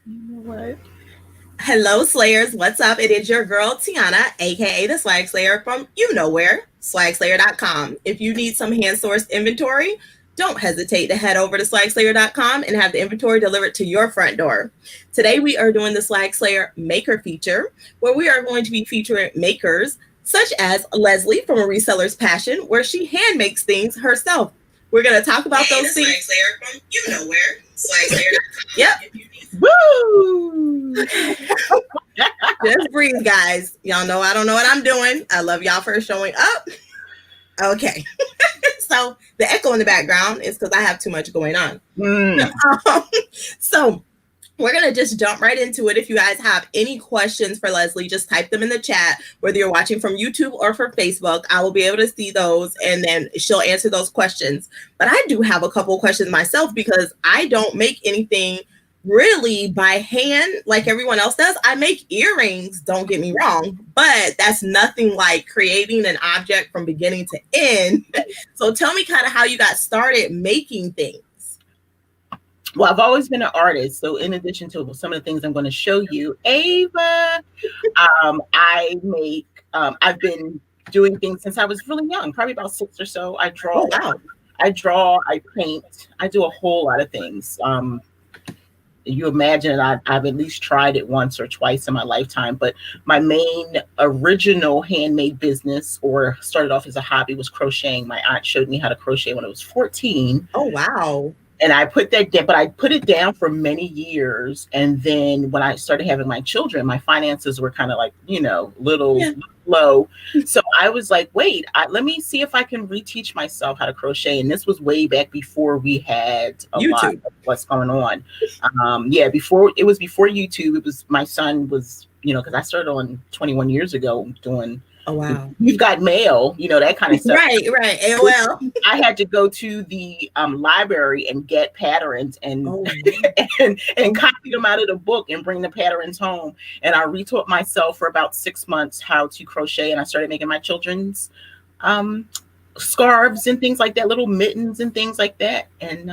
You know what? Hello, Slayers. What's up? It is your girl, Tiana, aka the Swag Slayer from you know where, swagslayer.com. If you need some hand sourced inventory, don't hesitate to head over to swagslayer.com and have the inventory delivered to your front door. Today, we are doing the Swag Slayer Maker feature, where we are going to be featuring makers such as Leslie from A Reseller's Passion, where she hand makes things herself. We're going to talk about those things. Swag Slayer from you know where, swagslayer.com. Yep. Woo! Just breathe, guys. Y'all know I don't know what I'm doing. I love y'all for showing up. Okay. So the echo in the background is because I have too much going on. So we're going to just jump right into it. If you guys have any questions for Leslie, just type them in the chat, whether you're watching from YouTube or from Facebook. I will be able to see those and then she'll answer those questions. But I do have a couple of questions myself because I don't make anything really by hand like everyone else does. I make earrings, don't get me wrong, but that's nothing like creating an object from beginning to end. So tell me kind of how you got started making things. Well, I've always been an artist. So, in addition to some of the things I'm going to show you, Ava, I've been doing things since I was really young, probably about 6 or so. I draw. Oh, wow. I paint. I do a whole lot of things. You imagine I've at least tried it once or twice in my lifetime, but my main original handmade business, or started off as a hobby, was crocheting. My aunt showed me how to crochet when I was 14. Oh, wow. And I put that down, but I put it down for many years. And then when I started having my children, my finances were kind of like, little low. So I was like, wait, let me see if I can reteach myself how to crochet. And this was way back before we had a lot of what's going on. Before YouTube. It was, my son was, because I started on 21 years ago doing. Oh, wow. You've got mail, that kind of stuff. Right. AOL. I had to go to the library and get patterns and and copy them out of the book and bring the patterns home. And I retaught myself for about 6 months how to crochet, and I started making my children's scarves and things like that, little mittens and things like that. And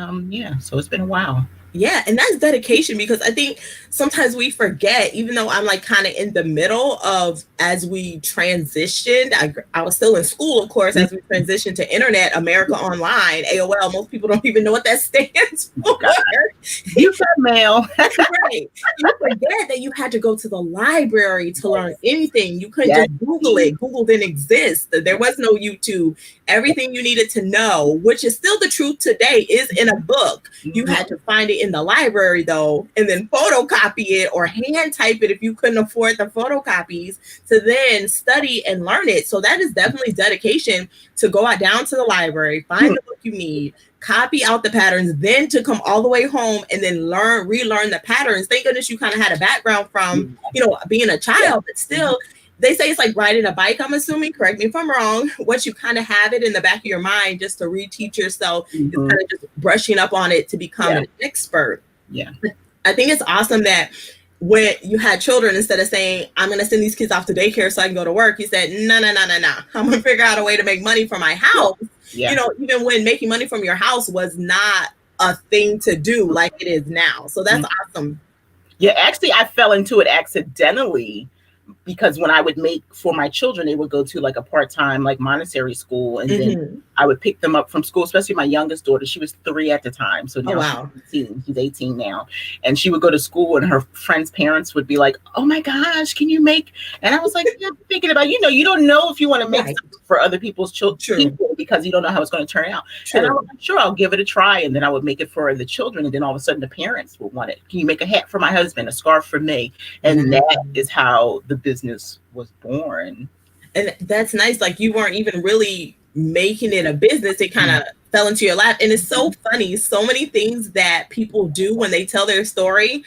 so it's been a while. Yeah, and that's dedication, because I think sometimes we forget, even though I'm like kind of in the middle of, as we transitioned, I was still in school, of course, as we transitioned to internet, America Online, AOL. Most people don't even know what that stands for. You got mail. Right. You forget that you had to go to the library to learn anything. You couldn't just Google it. Google didn't exist. There was no YouTube. Everything you needed to know, which is still the truth today, is in a book. You had to find it in the library, though, and then photocopy it or hand type it if you couldn't afford the photocopies, to then study and learn it. So that is definitely dedication, to go out down to the library, find the book you need, copy out the patterns, then to come all the way home and then relearn the patterns. Thank goodness you kind of had a background from, being a child, but still, they say it's like riding a bike, I'm assuming, correct me if I'm wrong. Once you kind of have it in the back of your mind, just to reteach yourself, it's kind of just brushing up on it to become an expert. Yeah. I think it's awesome that when you had children, instead of saying, I'm going to send these kids off to daycare so I can go to work, you said, no. I'm going to figure out a way to make money for my house. Yeah. Even when making money from your house was not a thing to do like it is now. So that's awesome. Yeah, actually, I fell into it accidentally, because when I would make for my children, they would go to like a part-time like Montessori school, and then I would pick them up from school, especially my youngest daughter. She was 3 at the time, so now she's 18 now, and she would go to school, and her friends' parents would be like, "Oh my gosh, can you make?" And I was like, yeah, thinking about, you don't know if you want to make something for other people's children, because you don't know how it's going to turn out. And I was like, sure, I'll give it a try, and then I would make it for the children, and then all of a sudden the parents would want it. Can you make a hat for my husband, a scarf for me? And that is how the business was born. And that's nice. Like, you weren't even really making it a business. It kind of fell into your lap. And it's so funny. So many things that people do when they tell their story,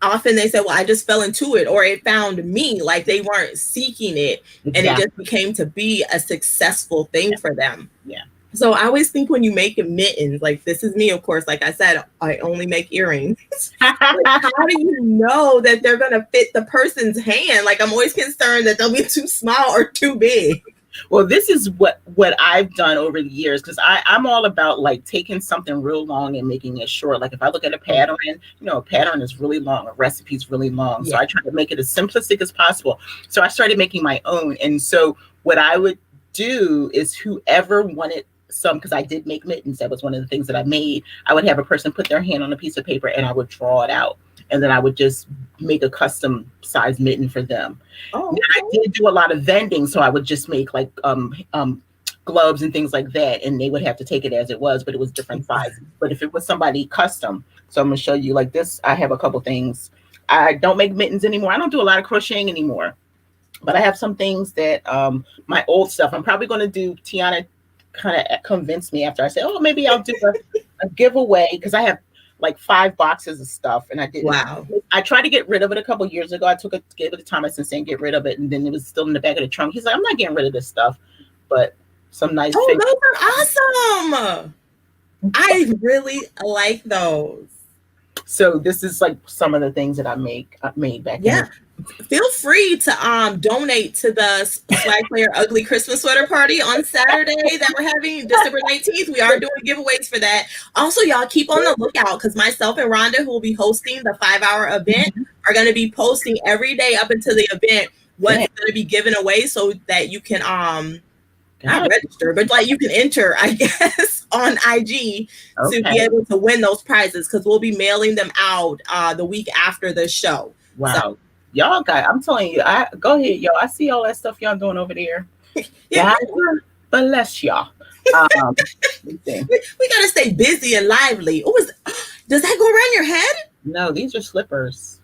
often they say, well, I just fell into it, or it found me. Like, they weren't seeking it. And it just became to be a successful thing for them. Yeah. So I always think when you make mittens, like, this is me, of course, like I said, I only make earrings. Like, how do you know that they're going to fit the person's hand? Like, I'm always concerned that they'll be too small or too big. Well, this is what I've done over the years, because I'm all about like taking something real long and making it short. Like if I look at a pattern, a pattern is really long, a recipe is really long. So I try to make it as simplistic as possible. So I started making my own. And so what I would do is whoever wanted some, because I did make mittens, that was one of the things that I made, I would have a person put their hand on a piece of paper and I would draw it out. And then I would just make a custom size mitten for them. Oh, okay. I did do a lot of vending, so I would just make like gloves and things like that, and they would have to take it as it was, but it was different sizes. But if it was somebody custom, so I'm gonna show you like this. I have a couple things. I don't make mittens anymore. I don't do a lot of crocheting anymore, but I have some things that my old stuff. I'm probably gonna do. Tiana kind of convinced me after I said, "Oh, maybe I'll do a giveaway," because I have like 5 boxes of stuff, and I didn't. Wow. I tried to get rid of it a couple of years ago. I gave it to Thomas and saying get rid of it, and then it was still in the back of the trunk. He's like, I'm not getting rid of this stuff, but some nice. Oh, those are awesome! I really like those. So this is like some of the things that I made back. Yeah. Feel free to donate to the SwagSlayer Ugly Christmas Sweater Party on Saturday that we're having December 19th. We are doing giveaways for that. Also, y'all keep on the lookout, because myself and Rhonda, who will be hosting the 5-hour event, are going to be posting every day up until the event what's going to be given away, so that you can not register, but like you can enter, I guess, on IG to be able to win those prizes, because we'll be mailing them out the week after the show. Wow. So, y'all I'm telling you, go ahead, y'all. I see all that stuff y'all doing over there. Yeah. Bless y'all. we gotta stay busy and lively. Does that go around your head? No, these are slippers.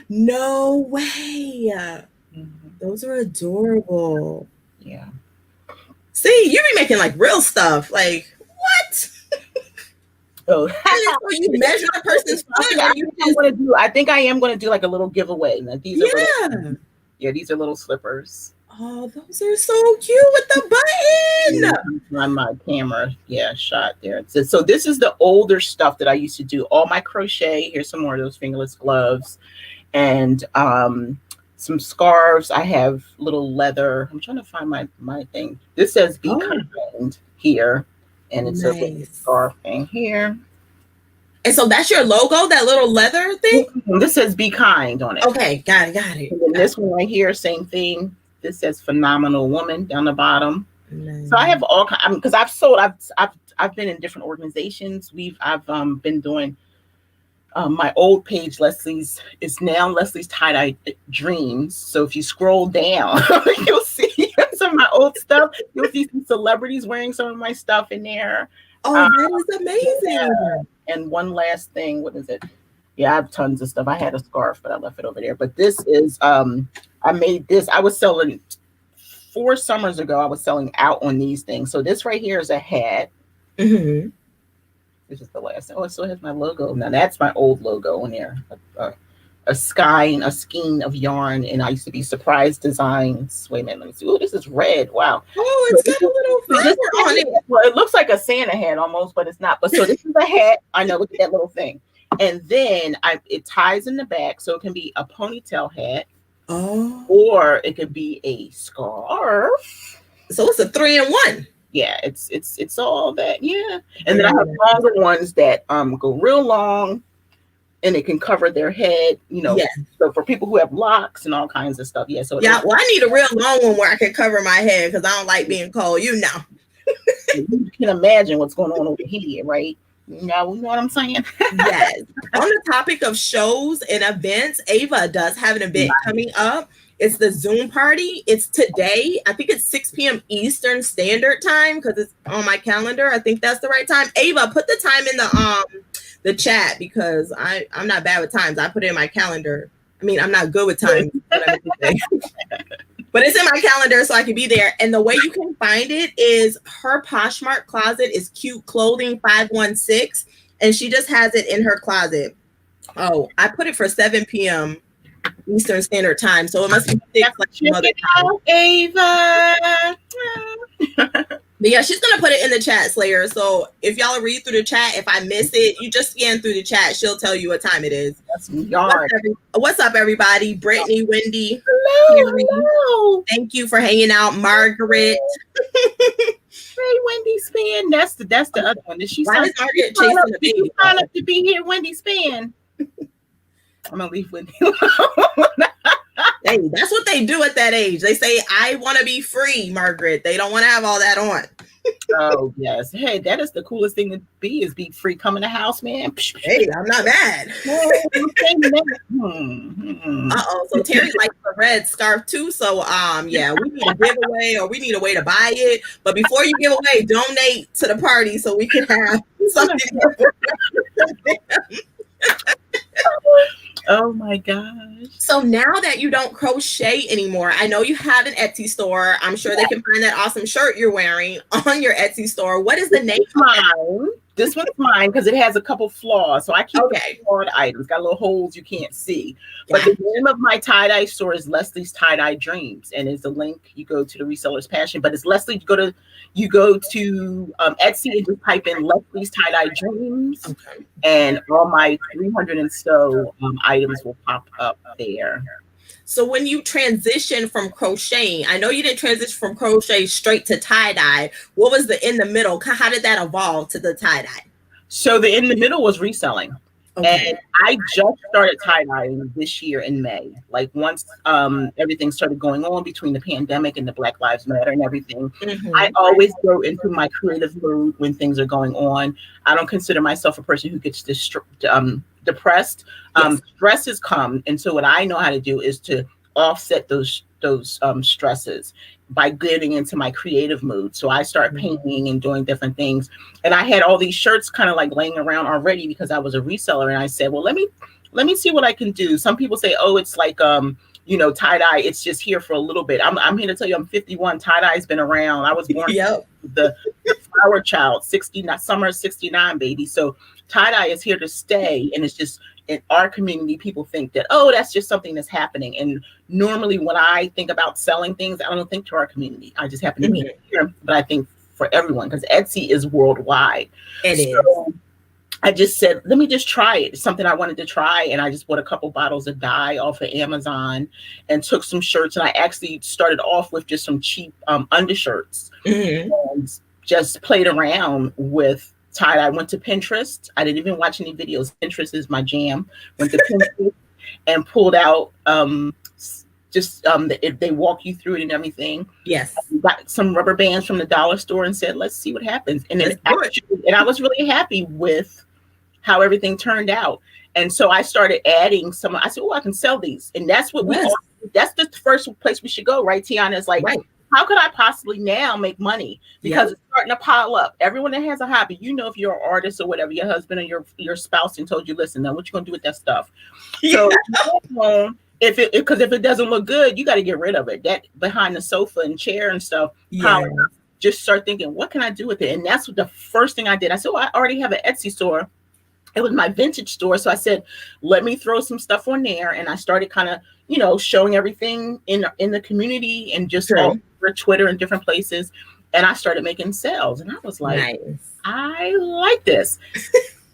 No way. Those are adorable. Yeah. See, you be making like real stuff. Like, what? Oh, so you measure a person's foot, I think I am going to do like a little giveaway. Like these are these are little slippers. Oh, those are so cute with the button. On my camera, shot there. So this is the older stuff that I used to do. All my crochet. Here's some more of those fingerless gloves, and some scarves. I have little leather. I'm trying to find my thing. This says "Be Kind" here. And it's a scarf thing here. And so that's your logo, that little leather thing? This says "Be Kind" on it. Okay, got it. And then this one right here, same thing. This says "Phenomenal Woman" down the bottom. Nice. So I have all kinds, because I've been in different organizations. I've been doing my old page, Leslie's Tie-Dye Dreams. So if you scroll down, you'll see some of my old stuff. You'll see some celebrities wearing some of my stuff in there. Oh, that is amazing. Yeah. And one last thing, what is it? Yeah, I have tons of stuff. I had a scarf, but I left it over there. But this is, I made this. I was selling 4 summers ago. I was selling out on these things. So this right here is a hat. Mm-hmm. This is the last. Oh, it still has my logo. Now that's my old logo on there. A skein of yarn, and I used to be Surprise Designs. Wait a minute, let me see. Oh, this is red. Wow. Oh, it's got a little flower on it. Well, it looks like a Santa hat almost, but it's not. But so this is a hat. I know. Look at that little thing. And then it ties in the back, so it can be a ponytail hat. Oh. Or it could be a scarf. So it's a 3-in-1. Yeah, it's all that. Yeah. And then I have longer ones that go real long, and it can cover their head, So for people who have locks and all kinds of stuff. Yeah. So well, I need a real long one where I can cover my head, because I don't like being cold. You can imagine what's going on over here, right? You know what I'm saying? Yes. On the topic of shows and events, Ava does have an event coming up. It's the Zoom party. It's today. I think it's 6 p.m. Eastern Standard Time, because it's on my calendar. I think that's the right time. Ava, put the time in the chat, because I'm not bad with times. I put it in my calendar. I mean, I'm not good with times. But it's in my calendar, so I can be there. And the way you can find it is her Poshmark closet is Cute Clothing 516, and she just has it in her closet. Oh, I put it for 7 p.m. Eastern Standard Time, so it must be 6 like some other time. Ava. But yeah, she's gonna put it in the chat, Slayer. So if y'all read through the chat, if I miss it, you just scan through the chat. She'll tell you what time it is. That's yarn. What's up, everybody? Brittany, Wendy, hello, hello. Thank you for hanging out, Margaret. Hey, Wendy Span. That's the other one. Did she sign up? Margaret chasing the baby? Did you sign up to be here, Wendy Span? I'm gonna leave Wendy alone. Hey, that's what they do at that age. They say, I want to be free, Margaret. They don't want to have all that on. Oh, yes. Hey, that is the coolest thing to be free. Come in the house, man. Hey, I'm not mad. So Terry likes the red scarf too. So yeah, we need a giveaway or we need a way to buy it. But before you give away, donate to the party so we can have something. Oh my gosh. So now that you don't crochet anymore, I know you have an Etsy store. I'm sure they can find that awesome shirt you're wearing on your Etsy store. What is the name? Mine. This one's mine because it has a couple flaws. So I keep flawed items. Got little holes you can't see. But the name of my tie-dye store is Leslie's Tie-Dye Dreams. And it's a link. You go to the reseller's passion. But it's Leslie. You go to Etsy and just type in Leslie's Tie-Dye Dreams. Okay. And all my 300 and so items will pop up there. So when you transition from crocheting, I know you didn't transition from crochet straight to tie-dye. What was the in the middle? How did that evolve to the tie-dye? So the in the middle was reselling. Okay. And I just started tie-dyeing this year in May. Like once everything started going on between the pandemic and the Black Lives Matter and everything, I always go into my creative mood when things are going on. I don't consider myself a person who gets depressed. Stresses come, and so what I know how to do is to offset those stresses by getting into my creative mood. So I start painting and doing different things, and I had all these shirts kind of like laying around already because I was a reseller, and I said, well, let me see what I can do. Some people say, oh, it's like tie-dye, it's just here for a little bit. I'm here to tell you, I'm 51. Tie-dye's been around. I was born the flower child, summer of 69, baby. So tie-dye is here to stay, and it's just in our community, people think that, oh, that's just something that's happening. And normally when I think about selling things, I don't think to our community. I just happen to be here, but I think for everyone, because Etsy is worldwide. It is. I just said, let me just try it. It's something I wanted to try. And I just bought a couple bottles of dye off of Amazon and took some shirts. And I actually started off with just some cheap undershirts and just played around with tie-dye. I went to Pinterest. I didn't even watch any videos. Pinterest is my jam. Went to Pinterest and pulled out they walk you through it and everything. Yes. I got some rubber bands from the dollar store and said, let's see what happens. And then I was really happy with how everything turned out. And so I started adding some. I said, oh, I can sell these. And that's what that's the first place we should go, right, Tiana? It's like, how could I possibly now make money? Because it's starting to pile up. Everyone that has a hobby, if you're an artist or whatever, your husband or your spouse and told you, listen, now what you gonna do with that stuff? So if it doesn't look good, you got to get rid of it. That behind the sofa and chair and stuff. Just start thinking, what can I do with it? And that's what the first thing I did. I said, I already have an Etsy store. It was my vintage store. So I said, let me throw some stuff on there. And I started kind of, showing everything in the community and just all over Twitter and different places. And I started making sales. And I was like, I like this.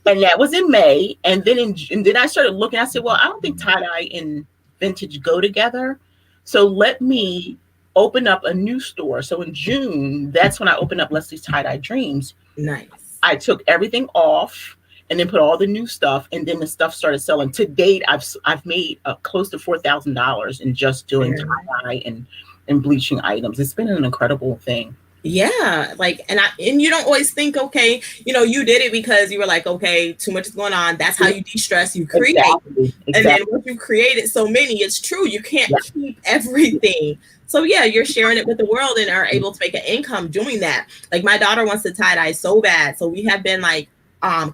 And that was in May. And then then I started looking. I said, well, I don't think tie-dye and vintage go together. So let me open up a new store. So in June, that's when I opened up Leslie's Tie-Dye Dreams. Nice. I took everything off and then put all the new stuff, and then the stuff started selling. To date, I've made close to $4,000 in just doing tie-dye and bleaching items. It's been an incredible thing. Yeah, and you don't always think, okay, you did it because you were like, okay, too much is going on. That's how you de-stress. You create, exactly. And then once you created so many, it's true. You can't keep everything. So yeah, you're sharing it with the world and are able to make an income doing that. Like my daughter wants to tie dye so bad, so we have been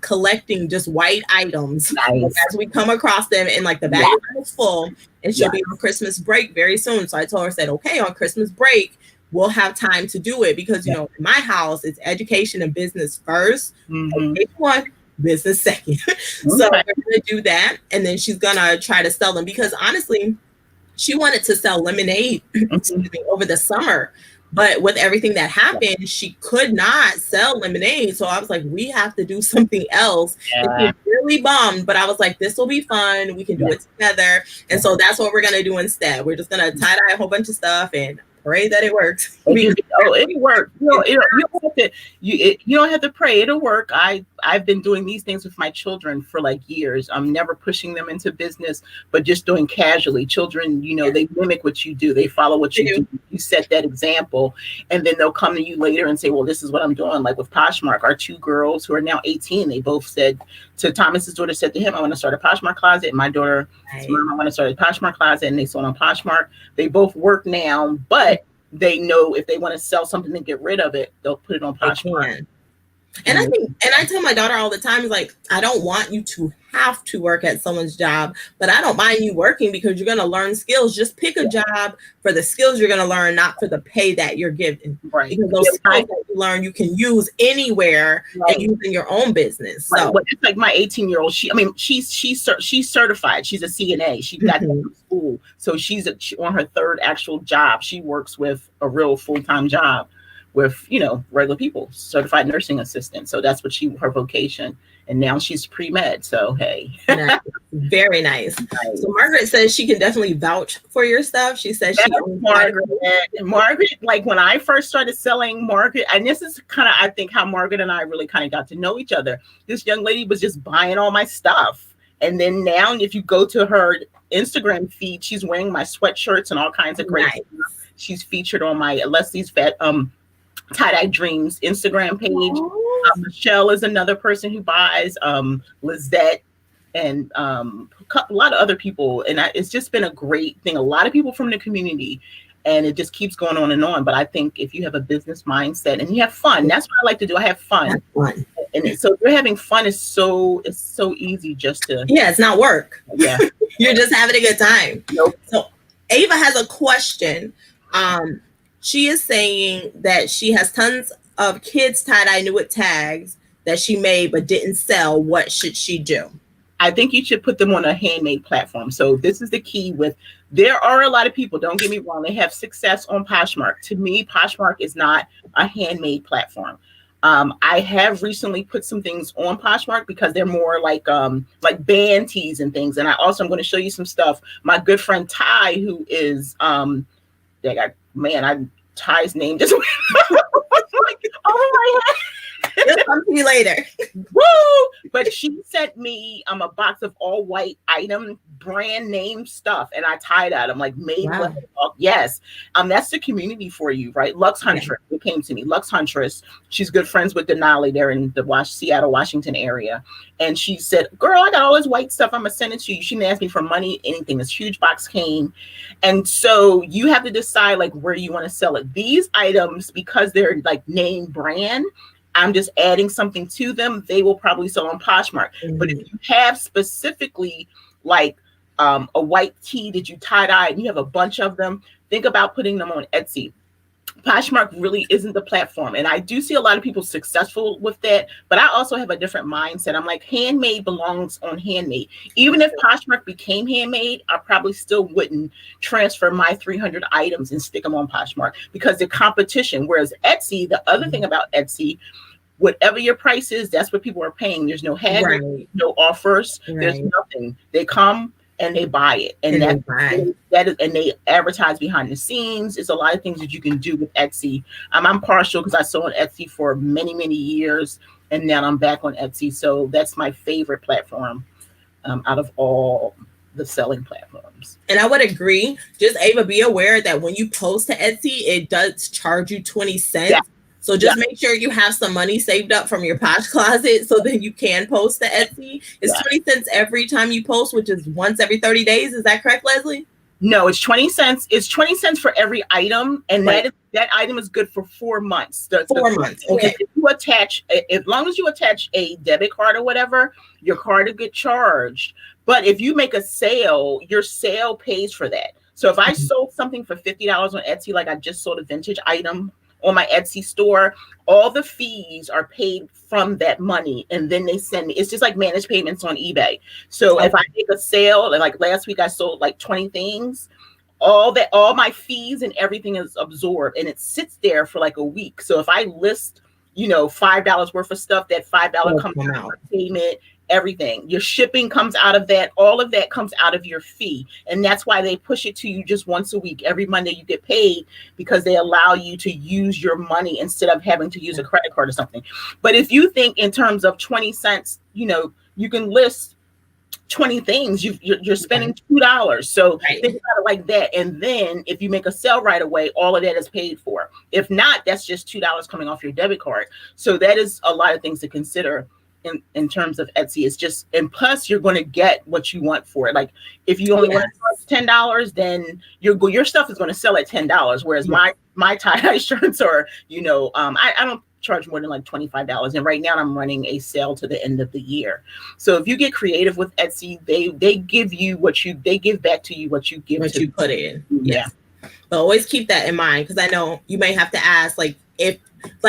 collecting just white items as we come across them, and the bag is full, and she'll be on Christmas break very soon. So I told her, said, okay, on Christmas break, we'll have time to do it because, in my house, it's education and business first. Education one, business second. So we're going to do that. And then she's going to try to sell them because honestly, she wanted to sell lemonade over the summer. But with everything that happened, she could not sell lemonade. So I was like, we have to do something else. And she was really bummed, but I was like, this will be fun. We can do it together. And so that's what we're going to do instead. We're just going to tie dye a whole bunch of stuff and pray that it works. It'll work. You don't have to pray. It'll work. I've been doing these things with my children for like years. I'm never pushing them into business, but just doing casually. Children, they mimic what you do. They follow what you do. You set that example, and then they'll come to you later and say, well, this is what I'm doing. Like with Poshmark, our two girls who are now 18, they both said to Thomas's daughter, said to him, I want to start a Poshmark closet. And my daughter, Mom, I want to start a Poshmark closet. And they sold on Poshmark. They both work now, but they know if they want to sell something and get rid of it, they'll put it on Poshmark. And I tell my daughter all the time, like, I don't want you to have to work at someone's job, but I don't mind you working because you're going to learn skills. Just pick a job for the skills you're going to learn, not for the pay that you're given. Right. Because those skills that you learn, you can use anywhere and use in your own business. So it's like my 18-year-old. She's certified. She's a CNA. She got that from school. So she's on her third actual job. She works with a real full-time job with, regular people, certified nursing assistant. So that's what her vocation. And now she's pre-med. So, hey. Nice. Very nice. So Margaret says she can definitely vouch for your stuff. She says she owns Margaret, like when I first started selling, Margaret, and this is kind of, I think, how Margaret and I really kind of got to know each other. This young lady was just buying all my stuff. And then now if you go to her Instagram feed, she's wearing my sweatshirts and all kinds of great stuff. She's featured on my Leslie's Tie-Dye Dreams Instagram page. Michelle is another person who buys, Lizette, and a lot of other people. And it's just been a great thing. A lot of people from the community, and it just keeps going on and on. But I think if you have a business mindset and you have fun, that's what I like to do. I have fun. And so if you're having fun, it's so easy just to. Yeah, it's not work. Yeah. You're just having a good time. Nope. So Ava has a question. She is saying that she has tons of kids tie-dye knit tags that she made but didn't sell. What should she do? I think you should put them on a handmade platform. So this is the key there are a lot of people, don't get me wrong, they have success on Poshmark. To me, Poshmark is not a handmade platform. I have recently put some things on Poshmark because they're more like band tees and things. And I'm going to show you some stuff. My good friend Ty, who is Ty's name just went oh my head. It'll come to you later. Woo! But she sent me a box of all white item brand name stuff, and I tie-dyed them like made. Wow. Yes, that's the community for you, right? Lux Huntress, it came to me. Lux Huntress, she's good friends with Denali. They're in the Seattle, Washington area, and she said, "Girl, I got all this white stuff. I'm gonna send it to you." She didn't ask me for money, anything. This huge box came, and so you have to decide like where you want to sell it. These items, because they're like name brand, I'm just adding something to them. They will probably sell on Poshmark. But if you have specifically like a white tee that you tie-dye and you have a bunch of them, think about putting them on Etsy. Poshmark really isn't the platform. And I do see a lot of people successful with that, but I also have a different mindset. I'm like, handmade belongs on handmade. Even if Poshmark became handmade, I probably still wouldn't transfer my 300 items and stick them on Poshmark because the competition, whereas Etsy, the other thing about Etsy, whatever your price is, that's what people are paying. There's no haggling, no offers, there's nothing. They come and they buy it, and that is, and they advertise behind the scenes. It's a lot of things that you can do with Etsy. I'm partial because I sold on Etsy for many years, and now I'm back on Etsy. So that's my favorite platform out of all the selling platforms. And I would agree. Just Ava, be aware that when you post to Etsy, it does charge you 20 cents. Yeah. So just make sure you have some money saved up from your Posh closet so that you can post to Etsy. It's 20 cents every time you post, which is once every 30 days. Is that correct, Leslie? No, it's 20 cents. It's 20 cents for every item. And that item is good for 4 months. 4 months. Okay. If you attach, as long as you attach a debit card or whatever, your card will get charged. But if you make a sale, your sale pays for that. So if I sold something for $50 on Etsy, like I just sold a vintage item on my Etsy store, all the fees are paid from that money, and then they send me. It's just like managed payments on eBay. So if I make a sale, like last week I sold like 20 things, all my fees and everything is absorbed, and it sits there for like a week. So if I list, $5 worth of stuff, that $5 comes out of payment, everything. Your shipping comes out of that. All of that comes out of your fee. And that's why they push it to you just once a week. Every Monday you get paid, because they allow you to use your money instead of having to use a credit card or something. But if you think in terms of 20 cents, you can list 20 things, you're spending $2. So think about it like that. And then if you make a sale right away, all of that is paid for. If not, that's just $2 coming off your debit card. So that is a lot of things to consider in terms of Etsy. It's just, and plus you're going to get what you want for it. Like if you only want to charge $10, then your stuff is going to sell at $10. Whereas my tie-dye shirts are, I don't charge more than like $25. And right now I'm running a sale to the end of the year. So if you get creative with Etsy, they give you they give back to you what you give, what you put in. Yeah. But always keep that in mind, because I know you may have to ask,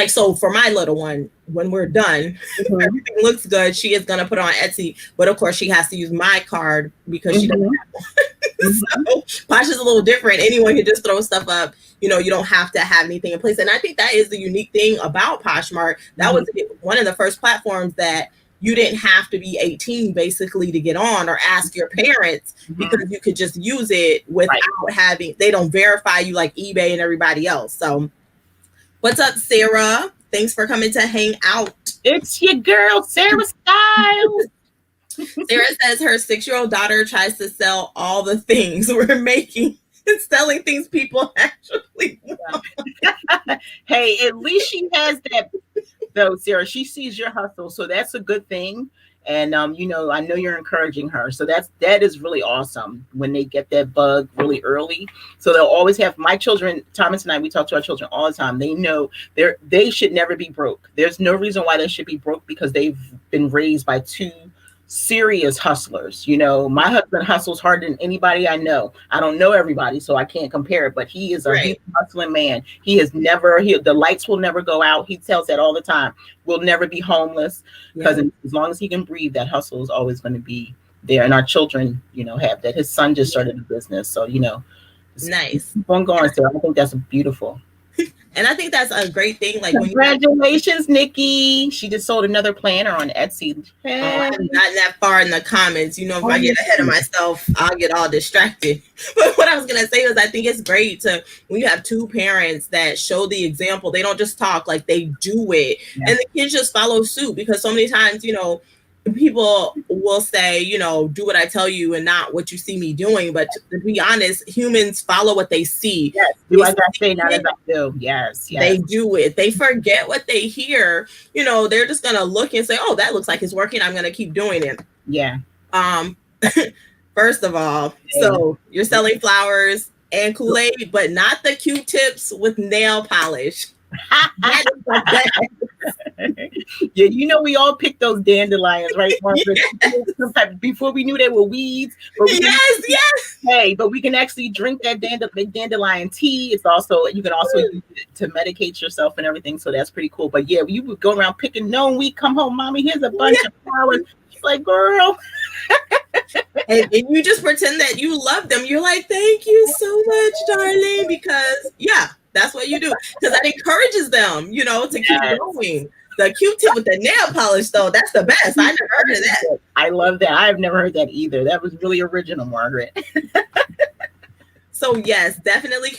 so for my little one, when we're done, everything looks good, she is going to put on Etsy, but of course she has to use my card because she doesn't have one. So Posh is a little different. Anyone can just throw stuff up. You don't have to have anything in place. And I think that is the unique thing about Poshmark. That was one of the first platforms that you didn't have to be 18 basically to get on or ask your parents, because you could just use it without they don't verify you like eBay and everybody else. So what's up, Sarah? Thanks for coming to hang out. It's your girl, Sarah Styles. Sarah says her 6-year-old daughter tries to sell all the things we're making and selling things people actually want. Hey, at least she has that, though, Sarah. She sees your hustle, so that's a good thing. And I know you're encouraging her, so that is really awesome when they get that bug really early. So they'll always have, my children, Thomas and I, we talk to our children all the time. They know they should never be broke. There's no reason why they should be broke, because they've been raised by two serious hustlers. My husband hustles harder than anybody I know. I don't know everybody, so I can't compare it, but he is a hustling man. The lights will never go out. He tells that all the time. We'll never be homeless, because as long as he can breathe, that hustle is always going to be there. And our children, have that. His son just started a business, so nice. Keep on going. So I think that's beautiful. And I think that's a great thing. Like, congratulations, Nikki. She just sold another planner on Etsy. I haven't gotten that far in the comments. If I get ahead of myself, I'll get all distracted. But what I was going to say was, I think it's great when you have two parents that show the example. They don't just talk, like they do it. Yeah. And the kids just follow suit, because so many times, people will say, do what I tell you and not what you see me doing. But to be honest, humans follow what they see. Yes, do as I say, not as I do. Yes. They do it. They forget what they hear. They're just going to look and say, oh, that looks like it's working, I'm going to keep doing it. Yeah. First of all, so you're selling flowers and Kool-Aid, but not the Q-tips with nail polish. That is the best. Yeah, we all picked those dandelions, right, Margaret? Yes. Before we knew they were weeds. But yes. Hey, but we can actually drink that dandelion tea. It's also, you can also use it to medicate yourself and everything. So that's pretty cool. But yeah, you would go around picking known weed, come home, mommy, here's a bunch of flowers. She's like, girl. And you just pretend that you love them. You're like, thank you so much, darling, because that's what you do. Because that encourages them, to keep going. The Q-tip with the nail polish, though, that's the best. I never heard of that. I love that. I've never heard that either. That was really original, Margaret. So yes, definitely.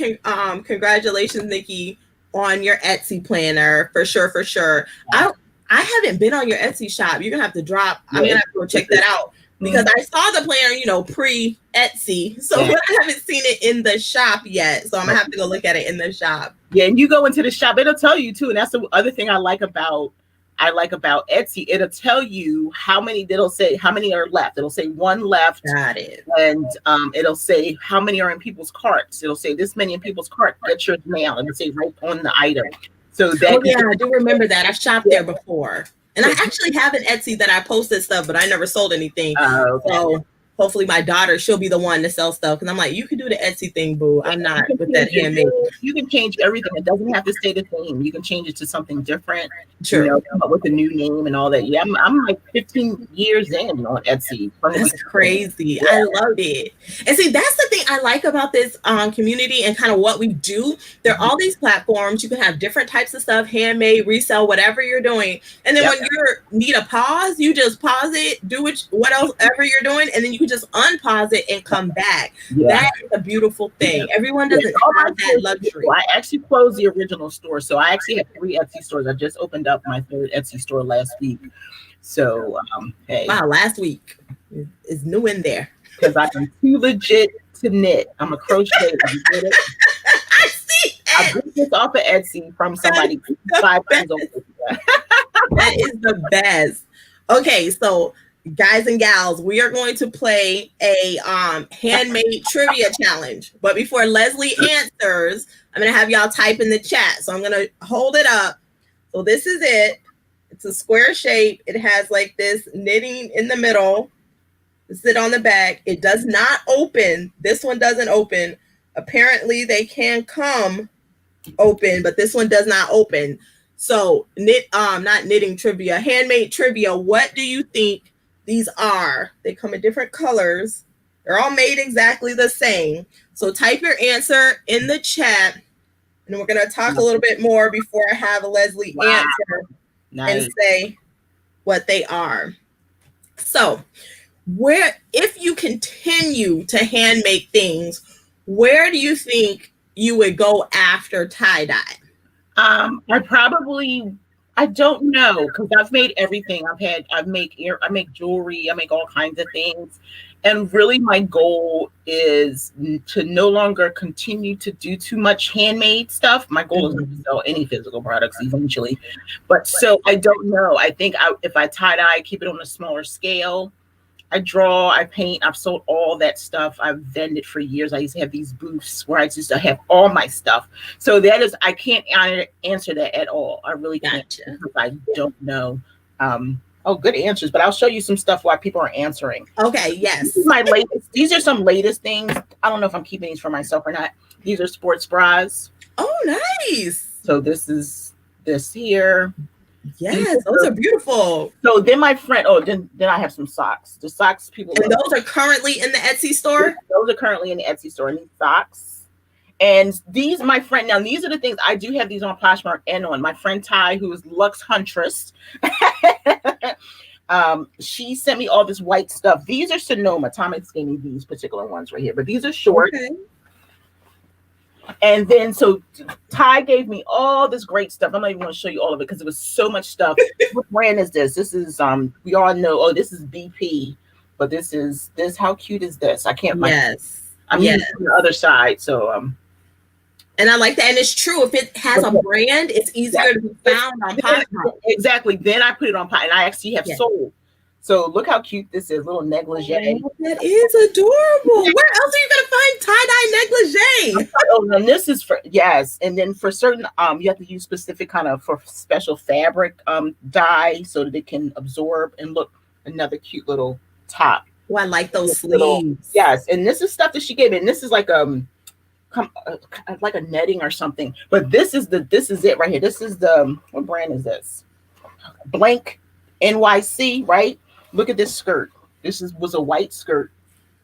Congratulations, Nikki, on your Etsy planner, for sure. For sure. I haven't been on your Etsy shop. You're gonna have to drop. I'm gonna have to go check that out, because I saw the planner, pre Etsy. So I haven't seen it in the shop yet. So I'm gonna have to go look at it in the shop. Yeah, and you go into the shop, it'll tell you too. And that's the other thing I like about Etsy. It'll tell you how many, it'll say how many are left. It'll say one left. Got it. And it'll say how many are in people's carts. It'll say this many in people's cart. Get yours now. It'll say right on the item. So that I do remember that. I've shopped there before. And I actually have an Etsy that I posted stuff, but I never sold anything. Okay. So hopefully my daughter, she'll be the one to sell stuff. Cause I'm like, you can do the Etsy thing, boo. I'm not with that handmade. You can change everything. It doesn't have to stay the same. You can change it to something different. True. You know, come up with a new name and all that. Yeah, I'm like 15 years in on Etsy. That's crazy. Yeah. I love it. And see, that's the thing I like about this community and kind of what we do. There are all these platforms. You can have different types of stuff, handmade, resell, whatever you're doing. And then when you need a pause, you just pause it, do what else ever you're doing, and then you can just unpause it and come back. That is a beautiful thing. Everyone doesn't have that luxury. I actually closed the original store. So I actually have 3 Etsy stores. I just opened up my 3rd Etsy store last week. So, hey. Wow, last week is new in there. Because I'm too legit to knit. I'm a crocheter. You get it? I see that. I bought this off of Etsy from somebody 5 years old. That is the best. Okay, so guys and gals, we are going to play a handmade trivia challenge. But before Leslie answers, I'm going to have y'all type in the chat. So I'm going to hold it up. So this is it. It's a square shape. It has like this knitting in the middle. Sit on the back. It does not open. This one doesn't open. Apparently they can come open, but this one does not open. So not knitting trivia, handmade trivia. What do you think these are? They come in different colors. They're all made exactly the same. So type your answer in the chat, and we're going to talk a little bit more before I have Leslie answer and say what they are. So if you continue to hand make things, where do you think you would go after tie-dye? I don't know, because I've made everything. I make jewelry, I make all kinds of things. And really my goal is to no longer continue to do too much handmade stuff. My goal is not to sell any physical products eventually. But so I don't know. I think if I tie-dye, keep it on a smaller scale. I draw, I paint, I've sold all that stuff. I've vended for years. I used to have these booths where I used to have all my stuff. So that is, I can't answer that at all. I really can't, because I don't know. Good answers, but I'll show you some stuff while people are answering. Okay, yes. This is my latest. These are some latest things. I don't know if I'm keeping these for myself or not. These are sports bras. Oh, nice. So this is this here. Yes, those are beautiful. So then my friend, then I have some socks. The socks people and those are currently in the Etsy store? Those are currently in the Etsy store. And these socks. And these, my friend, now these are the things, I do have these on Poshmark and on my friend Ty, who is Lux Huntress. She sent me all this white stuff. These are Sonoma. Thomas gave me these particular ones right here, but these are short. Okay. And then, so Ty gave me all this great stuff. I'm not even going to show you all of it because it was so much stuff. What brand is this? This is, we all know, this is BP, but this, how cute is this? I can't, I'm using the other side. So, and I like that. And it's true. If it has a brand, it's easier to be found on Poshmark. Exactly. Then I put it on Poshmark, and I actually have sold. So look how cute this is, little negligee. Oh, that is adorable. Where else are you going to find tie-dye negligee? And this is for, and then for certain, you have to use specific kind of, for special fabric dye so that it can absorb. And look, another cute little top. Oh, I like those sleeves. And this is stuff that she gave me. And this is like like a netting or something. But this is it right here. This is what brand is this? Blank NYC, right? Look at this skirt. This was a white skirt.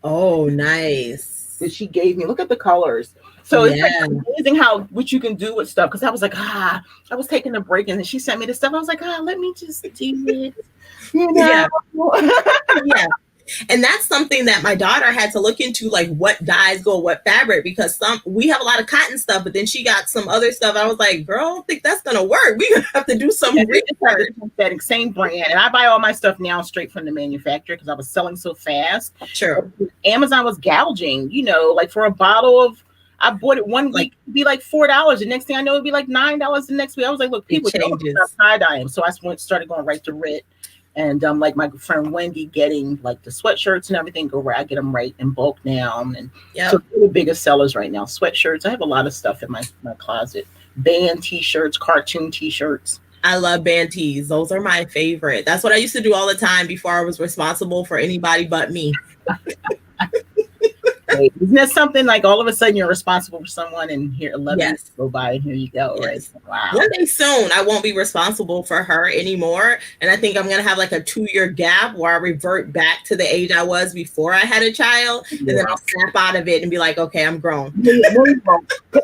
Oh, nice. That she gave me. Look at the colors. So it's like amazing what you can do with stuff. Because I was like, I was taking a break, and then she sent me this stuff. I was like, let me just do it. You know? Yeah. And that's something that my daughter had to look into, like what dyes go with what fabric, because we have a lot of cotton stuff, but then she got some other stuff. I was like, girl, I don't think that's gonna work. We're gonna have to do some research. That same brand, and I buy all my stuff now straight from the manufacturer because I was selling so fast. Sure. Amazon was gouging, like for a bottle of, I bought it one week, it'd be like $4. The next thing I know, it'd be like $9 the next week. I was like, look, people don't tie-dye, so I started going right to Rit. And like my friend Wendy getting like the sweatshirts and everything, I get them right in bulk now. And so the biggest sellers right now, sweatshirts. I have a lot of stuff in my closet. Band t-shirts, cartoon t-shirts. I love band tees. Those are my favorite. That's what I used to do all the time before I was responsible for anybody but me. Isn't that something like all of a sudden you're responsible for someone and here 11 years go by and here you go, right? Wow. One day soon, I won't be responsible for her anymore. And I think I'm going to have like a 2-year gap where I revert back to the age I was before I had a child. And then I'll snap out of it and be like, okay, I'm grown.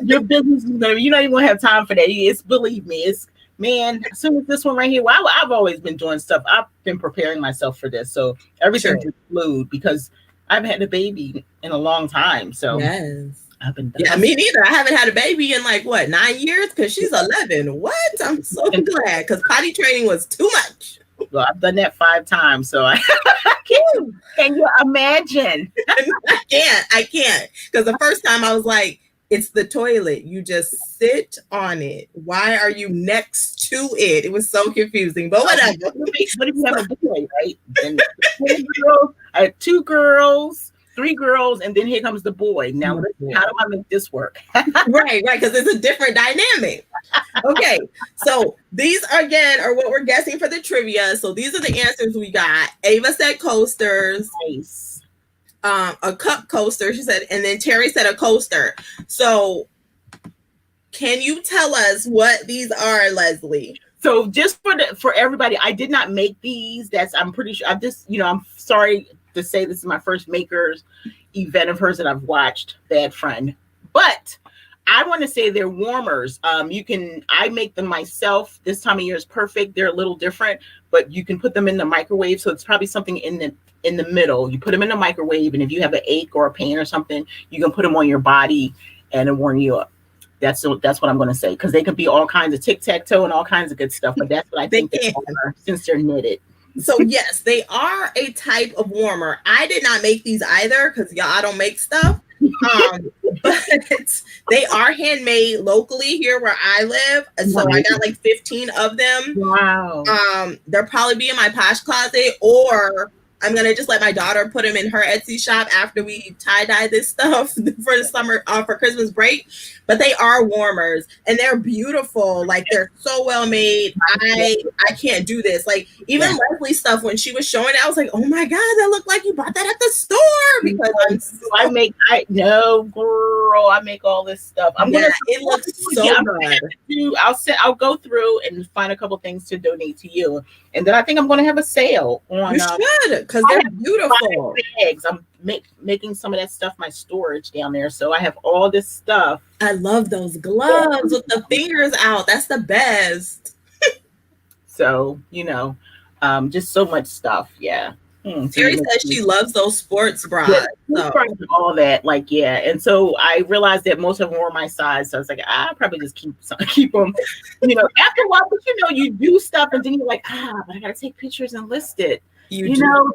Your business, you're not even going to have time for that. It's, believe me, it's, man, as soon as this one right here, well, I've always been doing stuff. I've been preparing myself for this. So everything's fluid because I haven't had a baby in a long time. So I've been done. Yeah, me neither. I haven't had a baby in like 9 years because she's 11. What? I'm so glad because potty training was too much. Well, I've done that 5 times, so I can't. Can you imagine? I can't. Because the first time I was like, it's the toilet. You just sit on it. Why are you next to it? It was so confusing, but whatever. What if you have a boy, right? And I had 2 girls, 3 girls, and then here comes the boy. Now, how do I make this work? right, because it's a different dynamic. Okay, so these again are what we're guessing for the trivia. So these are the answers we got. Ava said coasters. Nice. A cup coaster, she said, and then Terry said a coaster. So can you tell us what these are, Leslie? So just for everybody, I did not make these. I'm pretty sure. I'm sorry to say this is my first makers event of hers that I've watched, Bad Friend. But I want to say they're warmers. I make them myself. This time of year is perfect. They're a little different, but you can put them in the microwave. So it's probably something in the middle. You put them in the microwave, and if you have an ache or a pain or something, you can put them on your body and it'll warm you up. That's what I'm going to say, because they could be all kinds of tic-tac-toe and all kinds of good stuff, but that's what I think they are, since they're knitted. So yes, they are a type of warmer. I did not make these either because I don't make stuff. But they are handmade locally here where I live. And so I got like 15 of them. Wow. They'll probably be in my Posh closet, or I'm going to just let my daughter put them in her Etsy shop after we tie-dye this stuff for the summer, for Christmas break. But they are warmers and they're beautiful. Like, they're so well made. I can't do this. Like, even Leslie's stuff, when she was showing it, I was like, oh my God, that looked like you bought that at the store. Because I make all this stuff. It looks so good. I'll go through and find a couple things to donate to you. And then I think I'm going to have a sale on. You should, because they're beautiful. Bags. I'm making some of that stuff my storage down there. So I have all this stuff. I love those gloves with the fingers out. That's the best. So, just so much stuff. Yeah. Terry says she loves those sports bras. All that, and so I realized that most of them were my size, so I was like, I'll probably just keep them. After a while, but you do stuff, and then you're like, but I gotta take pictures and list it.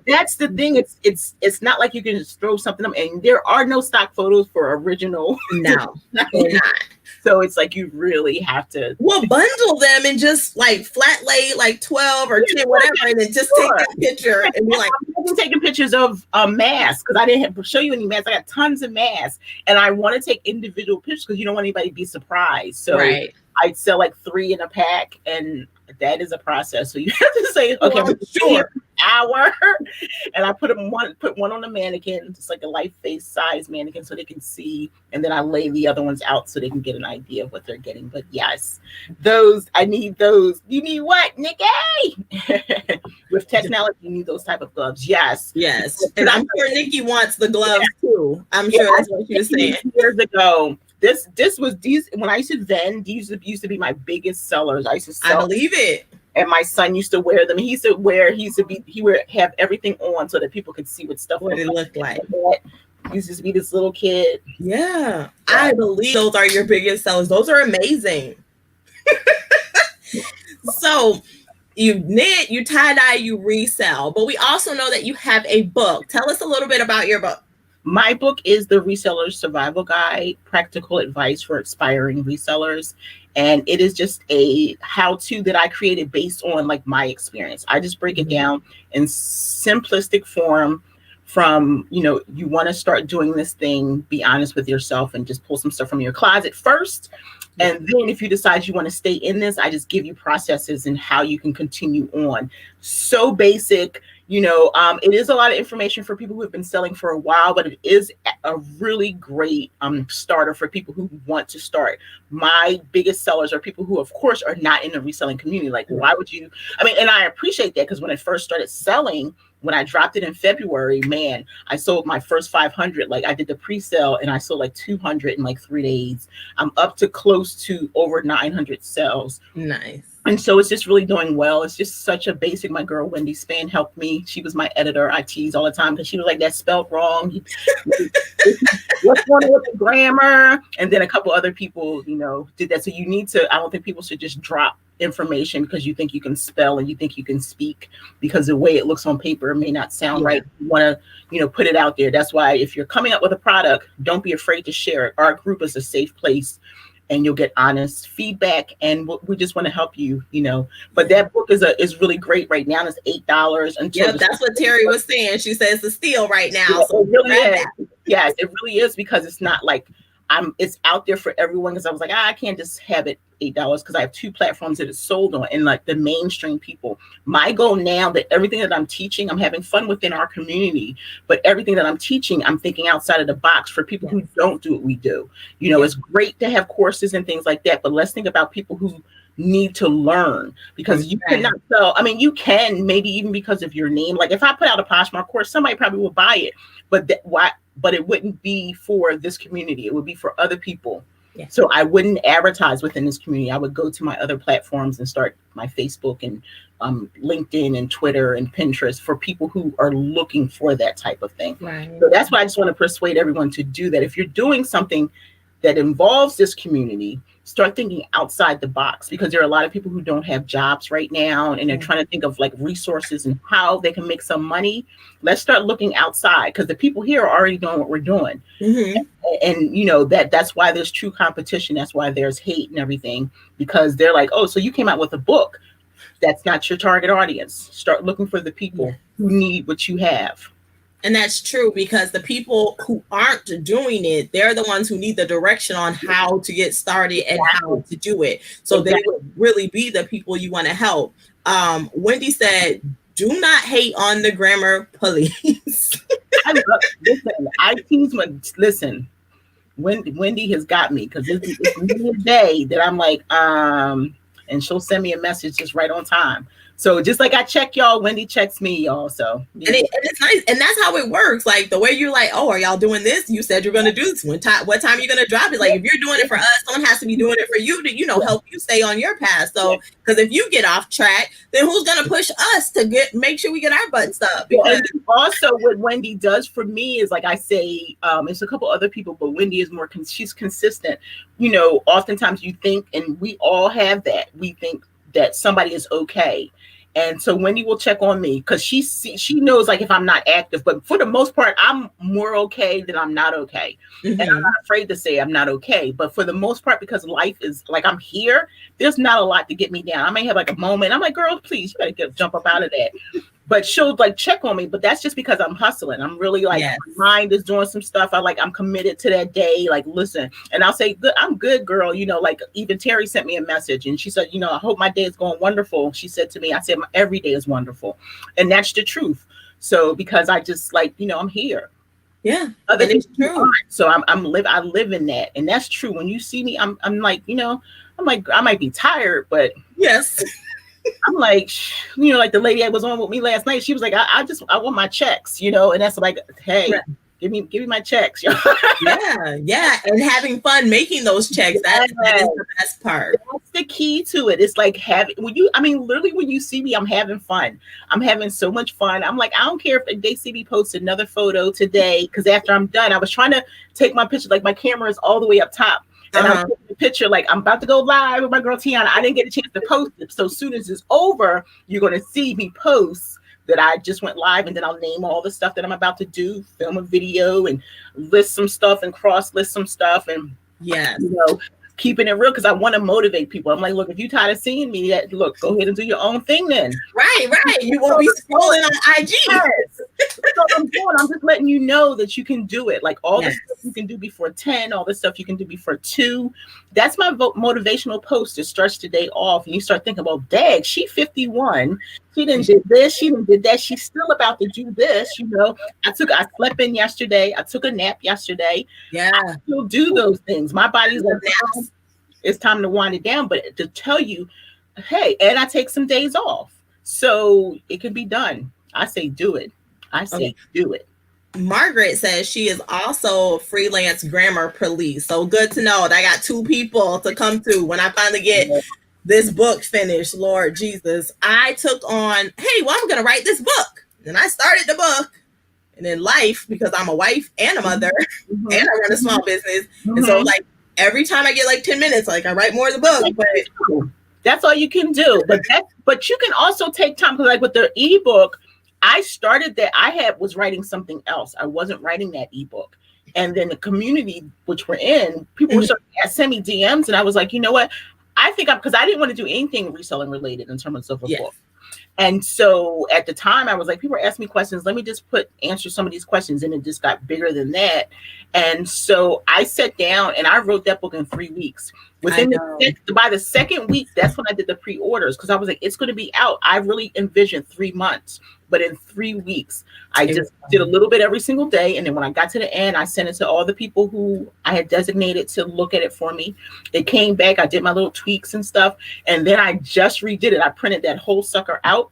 That's the thing. It's not like you can just throw something up, and there are no stock photos for original. No, they're not. So it's like you really have to bundle them and just like flat lay like 12 or 10, whatever, and then just take that picture and be like, I'm taking pictures of masks because I didn't show you any masks. I got tons of masks, and I want to take individual pictures because you don't want anybody to be surprised. So I'd sell like 3 in a pack, and that is a process. So you have to say, okay, I'm sure hour, and I put one on the mannequin, just like a life face size mannequin, so they can see, and then I lay the other ones out so they can get an idea of what they're getting. But yes, I need those. You need what, Nikki? With technology, you need those type of gloves. Yes. And I'm sure Nikki wants the gloves too. I'm sure that's what she was saying years ago. This was these when I used to vend. These used to be my biggest sellers. I used to sell. I believe it. And my son used to wear them. He would have everything on so that people could see what it looked like. He used to be this little kid. Yeah, I believe those are your biggest sellers. Those are amazing. So you knit, you tie-dye, you resell, but we also know that you have a book. Tell us a little bit about your book. My book is the Reseller's Survival Guide, Practical Advice for Aspiring Resellers. And it is just a how-to that I created based on like my experience. I just break it down in simplistic form from, you want to start doing this thing, be honest with yourself and just pull some stuff from your closet first. And then if you decide you want to stay in this, I just give you processes and how you can continue on. So basic. It is a lot of information for people who have been selling for a while, but it is a really great starter for people who want to start. My biggest sellers are people who, of course, are not in the reselling community. Like, why would you? I mean, and I appreciate that, because when I first started selling, when I dropped it in February, man, I sold my first 500. Like, I did the pre-sale and I sold like 200 in like 3 days. I'm up to close to over 900 sales. Nice. And so it's just really doing well. It's just such a basic. My girl, Wendy Span, helped me. She was my editor. I tease all the time because she was like, that's spelled wrong. What's going on with the grammar? And then a couple other people, did that. So I don't think people should just drop information because you think you can spell and you think you can speak, because the way it looks on paper may not sound right. You want to, put it out there. That's why if you're coming up with a product, don't be afraid to share it. Our group is a safe place, and you'll get honest feedback, and we just want to help you, But that book is really great right now. It's $8 until. Yeah, that's what Terry was saying. She says it's a steal right now. Yeah, so it really is. Yes, it really is, because it's not like it's out there for everyone. Because I was like, I can't just have it $8, because I have 2 platforms that it's sold on, and like the mainstream people. My goal now, that everything that I'm teaching, I'm having fun within our community, but everything that I'm teaching, I'm thinking outside of the box for people who don't do what we do. It's great to have courses and things like that, but let's think about people who need to learn, because you cannot sell. I mean, you can, maybe even because of your name. Like, if I put out a Poshmark course, somebody probably will buy it, but it wouldn't be for this community. It would be for other people. Yeah. So I wouldn't advertise within this community. I would go to my other platforms and start my Facebook and LinkedIn and Twitter and Pinterest for people who are looking for that type of thing. Right. So that's why I just want to persuade everyone to do that. If you're doing something that involves this community, start thinking outside the box, because there are a lot of people who don't have jobs right now, and they're trying to think of like resources and how they can make some money. Let's start looking outside, because the people here are already doing what we're doing. Mm-hmm. And that's why there's true competition. That's why there's hate and everything, because they're like, oh, so you came out with a book. That's not your target audience. Start looking for the people who need what you have. And that's true, because the people who aren't doing it, they're the ones who need the direction on how to get started and how to do it. So they would really be the people you want to help. Wendy said, do not hate on the grammar police. Listen, Wendy has got me, because it's a day that I'm like, and she'll send me a message just right on time. So just like I check y'all, Wendy checks me, y'all. So and it's nice, and that's how it works. Like the way you're like, oh, are y'all doing this? You said you're going to do this. What time are you going to drop it? Like if you're doing it for us, someone has to be doing it for you to help you stay on your path. So because if you get off track, then who's going to push us to make sure we get our butts up? Because also what Wendy does for me is, like I say, it's a couple other people, but Wendy is more she's consistent. Oftentimes you think, and we all have that, we think that somebody is okay. And so Wendy will check on me, because she knows, like, if I'm not active, but for the most part, I'm more okay than I'm not okay. Mm-hmm. And I'm not afraid to say I'm not okay. But for the most part, because life is like, I'm here, there's not a lot to get me down. I may have like a moment. I'm like, girl, please, you gotta jump up out of that. But she'll like check on me, but that's just because I'm hustling. I'm really like, my mind is doing some stuff. I'm committed to that day. Like, listen, and I'll say, good, I'm good, girl. Like even Terry sent me a message and she said, I hope my day is going wonderful. She said to me, I said, every day is wonderful. And that's the truth. So, because I just I'm here. Yeah. Other things true. So I live in that. And that's true. When you see me, I'm like, I'm like, I might be tired, but yes. I'm like, like the lady that was on with me last night, she was like, I want my checks, and that's like, hey, give me my checks. yeah. And having fun making those checks. That is the best part. That's the key to it. It's like literally when you see me, I'm having fun. I'm having so much fun. I'm like, I don't care if they see me post another photo today, because after I'm done, I was trying to take my picture, like my camera is all the way up top. And I'm taking the picture, like I'm about to go live with my girl Tiana. I didn't get a chance to post it. So as soon as it's over, you're going to see me post that I just went live, and then I'll name all the stuff that I'm about to do, film a video and list some stuff and cross list some stuff. And keeping it real, because I want to motivate people. I'm like, look, if you're tired of seeing me, look, go ahead and do your own thing then. Right. You won't be scrolling on IG. Yes. that's all I'm doing. I'm just letting you know that you can do it. Like all the Yes. stuff you can do before 10, all the stuff you can do before 2. That's my motivational post to start the day off. And you start thinking, well, dang, she 51. She didn't did this. She didn't did that. She's still about to do this. You know, I slept in yesterday. I took a nap yesterday. Yeah. I still do those things. My body's like, it's time to wind it down. But to tell you, hey, and I take some days off. So it can be done. I say do it. Do it. Margaret says she is also a freelance grammar police. So good to know that I got 2 people to come to when I finally get this book finished. Lord Jesus. I took on, hey, well, I'm going to write this book. And I started the book. And in life, because I'm a wife and a mother and I run a small business. And so like every time I get like 10 minutes, like I write more of the book. But that's all you can do. But you can also take time, because like with the ebook, I started that. I was writing something else. I wasn't writing that ebook. And then the community which we're in, people were starting to send me DMs, and I was like, you know what? I think because I didn't want to do anything reselling related in terms of a book. And so at the time I was like, people are asking me questions. Let me just answer some of these questions. And it just got bigger than that. And so I sat down and I wrote that book in 3 weeks. By the second week, that's when I did the pre-orders, because I was like, it's going to be out. I really envisioned 3 months, but in 3 weeks, I just did a little bit every single day. And then when I got to the end, I sent it to all the people who I had designated to look at it for me. It came back. I did my little tweaks and stuff. And then I just redid it. I printed that whole sucker out,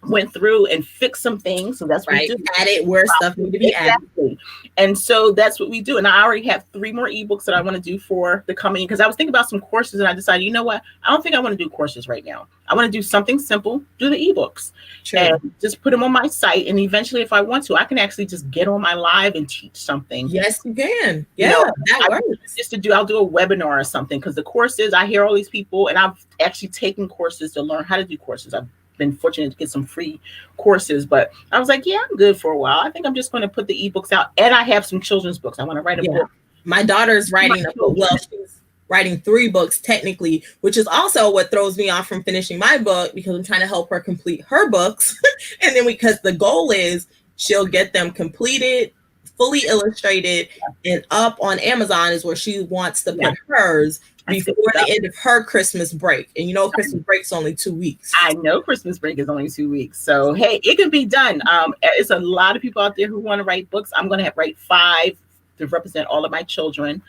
went through and fixed some things. So that's what we do. Added where stuff needed to be added. And so that's what we do. And I already have 3 more ebooks that I want to do for the coming, because I was thinking about some courses and I decided, you know what? I don't think I want to do courses right now. I want to do something simple, do the ebooks and just put them on my site. And eventually, if I want to, I can actually just get on my live and teach something. Yes, you can. Yeah, that works. I'll do a webinar or something, because the courses, I hear all these people, and I've actually taken courses to learn how to do courses. I've been fortunate to get some free courses, but I was like, yeah, I'm good for a while. I think I'm just going to put the ebooks out, and I have some children's books. I want to write a book. My daughter's writing a book. Well, she's writing 3 books technically, which is also what throws me off from finishing my book, because I'm trying to help her complete her books. And then because the goal is she'll get them completed, fully illustrated, and up on Amazon is where she wants to put hers before the end of her Christmas break. And you know, Christmas break's only 2 weeks. I know Christmas break is only 2 weeks. So, hey, it can be done. It's a lot of people out there who want to write books. I'm going to write 5 to represent all of my children,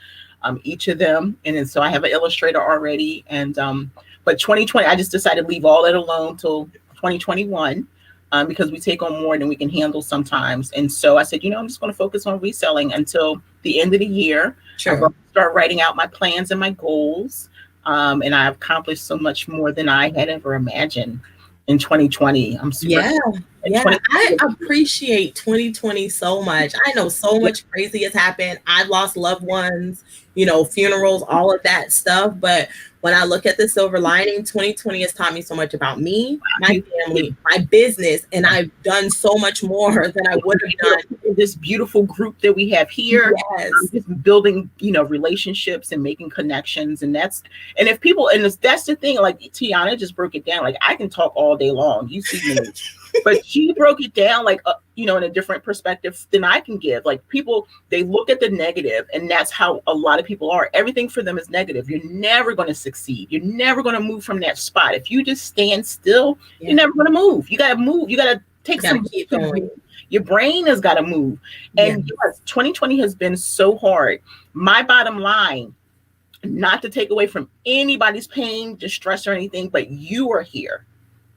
each of them. And then, so I have an illustrator already. And but 2020, I just decided to leave all that alone till 2021. Because we take on more than we can handle sometimes. And so I said, you know, I'm just going to focus on reselling until the end of the year. I'm going to start writing out my plans and my goals. And I've accomplished so much more than I had ever imagined in 2020. I'm super I appreciate 2020 so much. I know so much crazy has happened. I've lost loved ones, you know, funerals, all of that stuff. But when I look at the silver lining, 2020 has taught me so much about me, my family, my business, and I've done so much more than I would have done in this beautiful group that we have here. Just building, you know, relationships and making connections. And that's the thing, like Tiana just broke it down. Like, I can talk all day long. You see me. But she broke it down like, you know, in a different perspective than I can give. Like, people, they look at the negative, and that's how a lot of people are. Everything for them is negative. You're never going to succeed. You're never going to move from that spot. If you just stand still, you're never going to move. You got to move. You got to take some keep going. Your brain has got to move. And yes, 2020 has been so hard. My bottom line, not to take away from anybody's pain, distress, or anything, but you are here.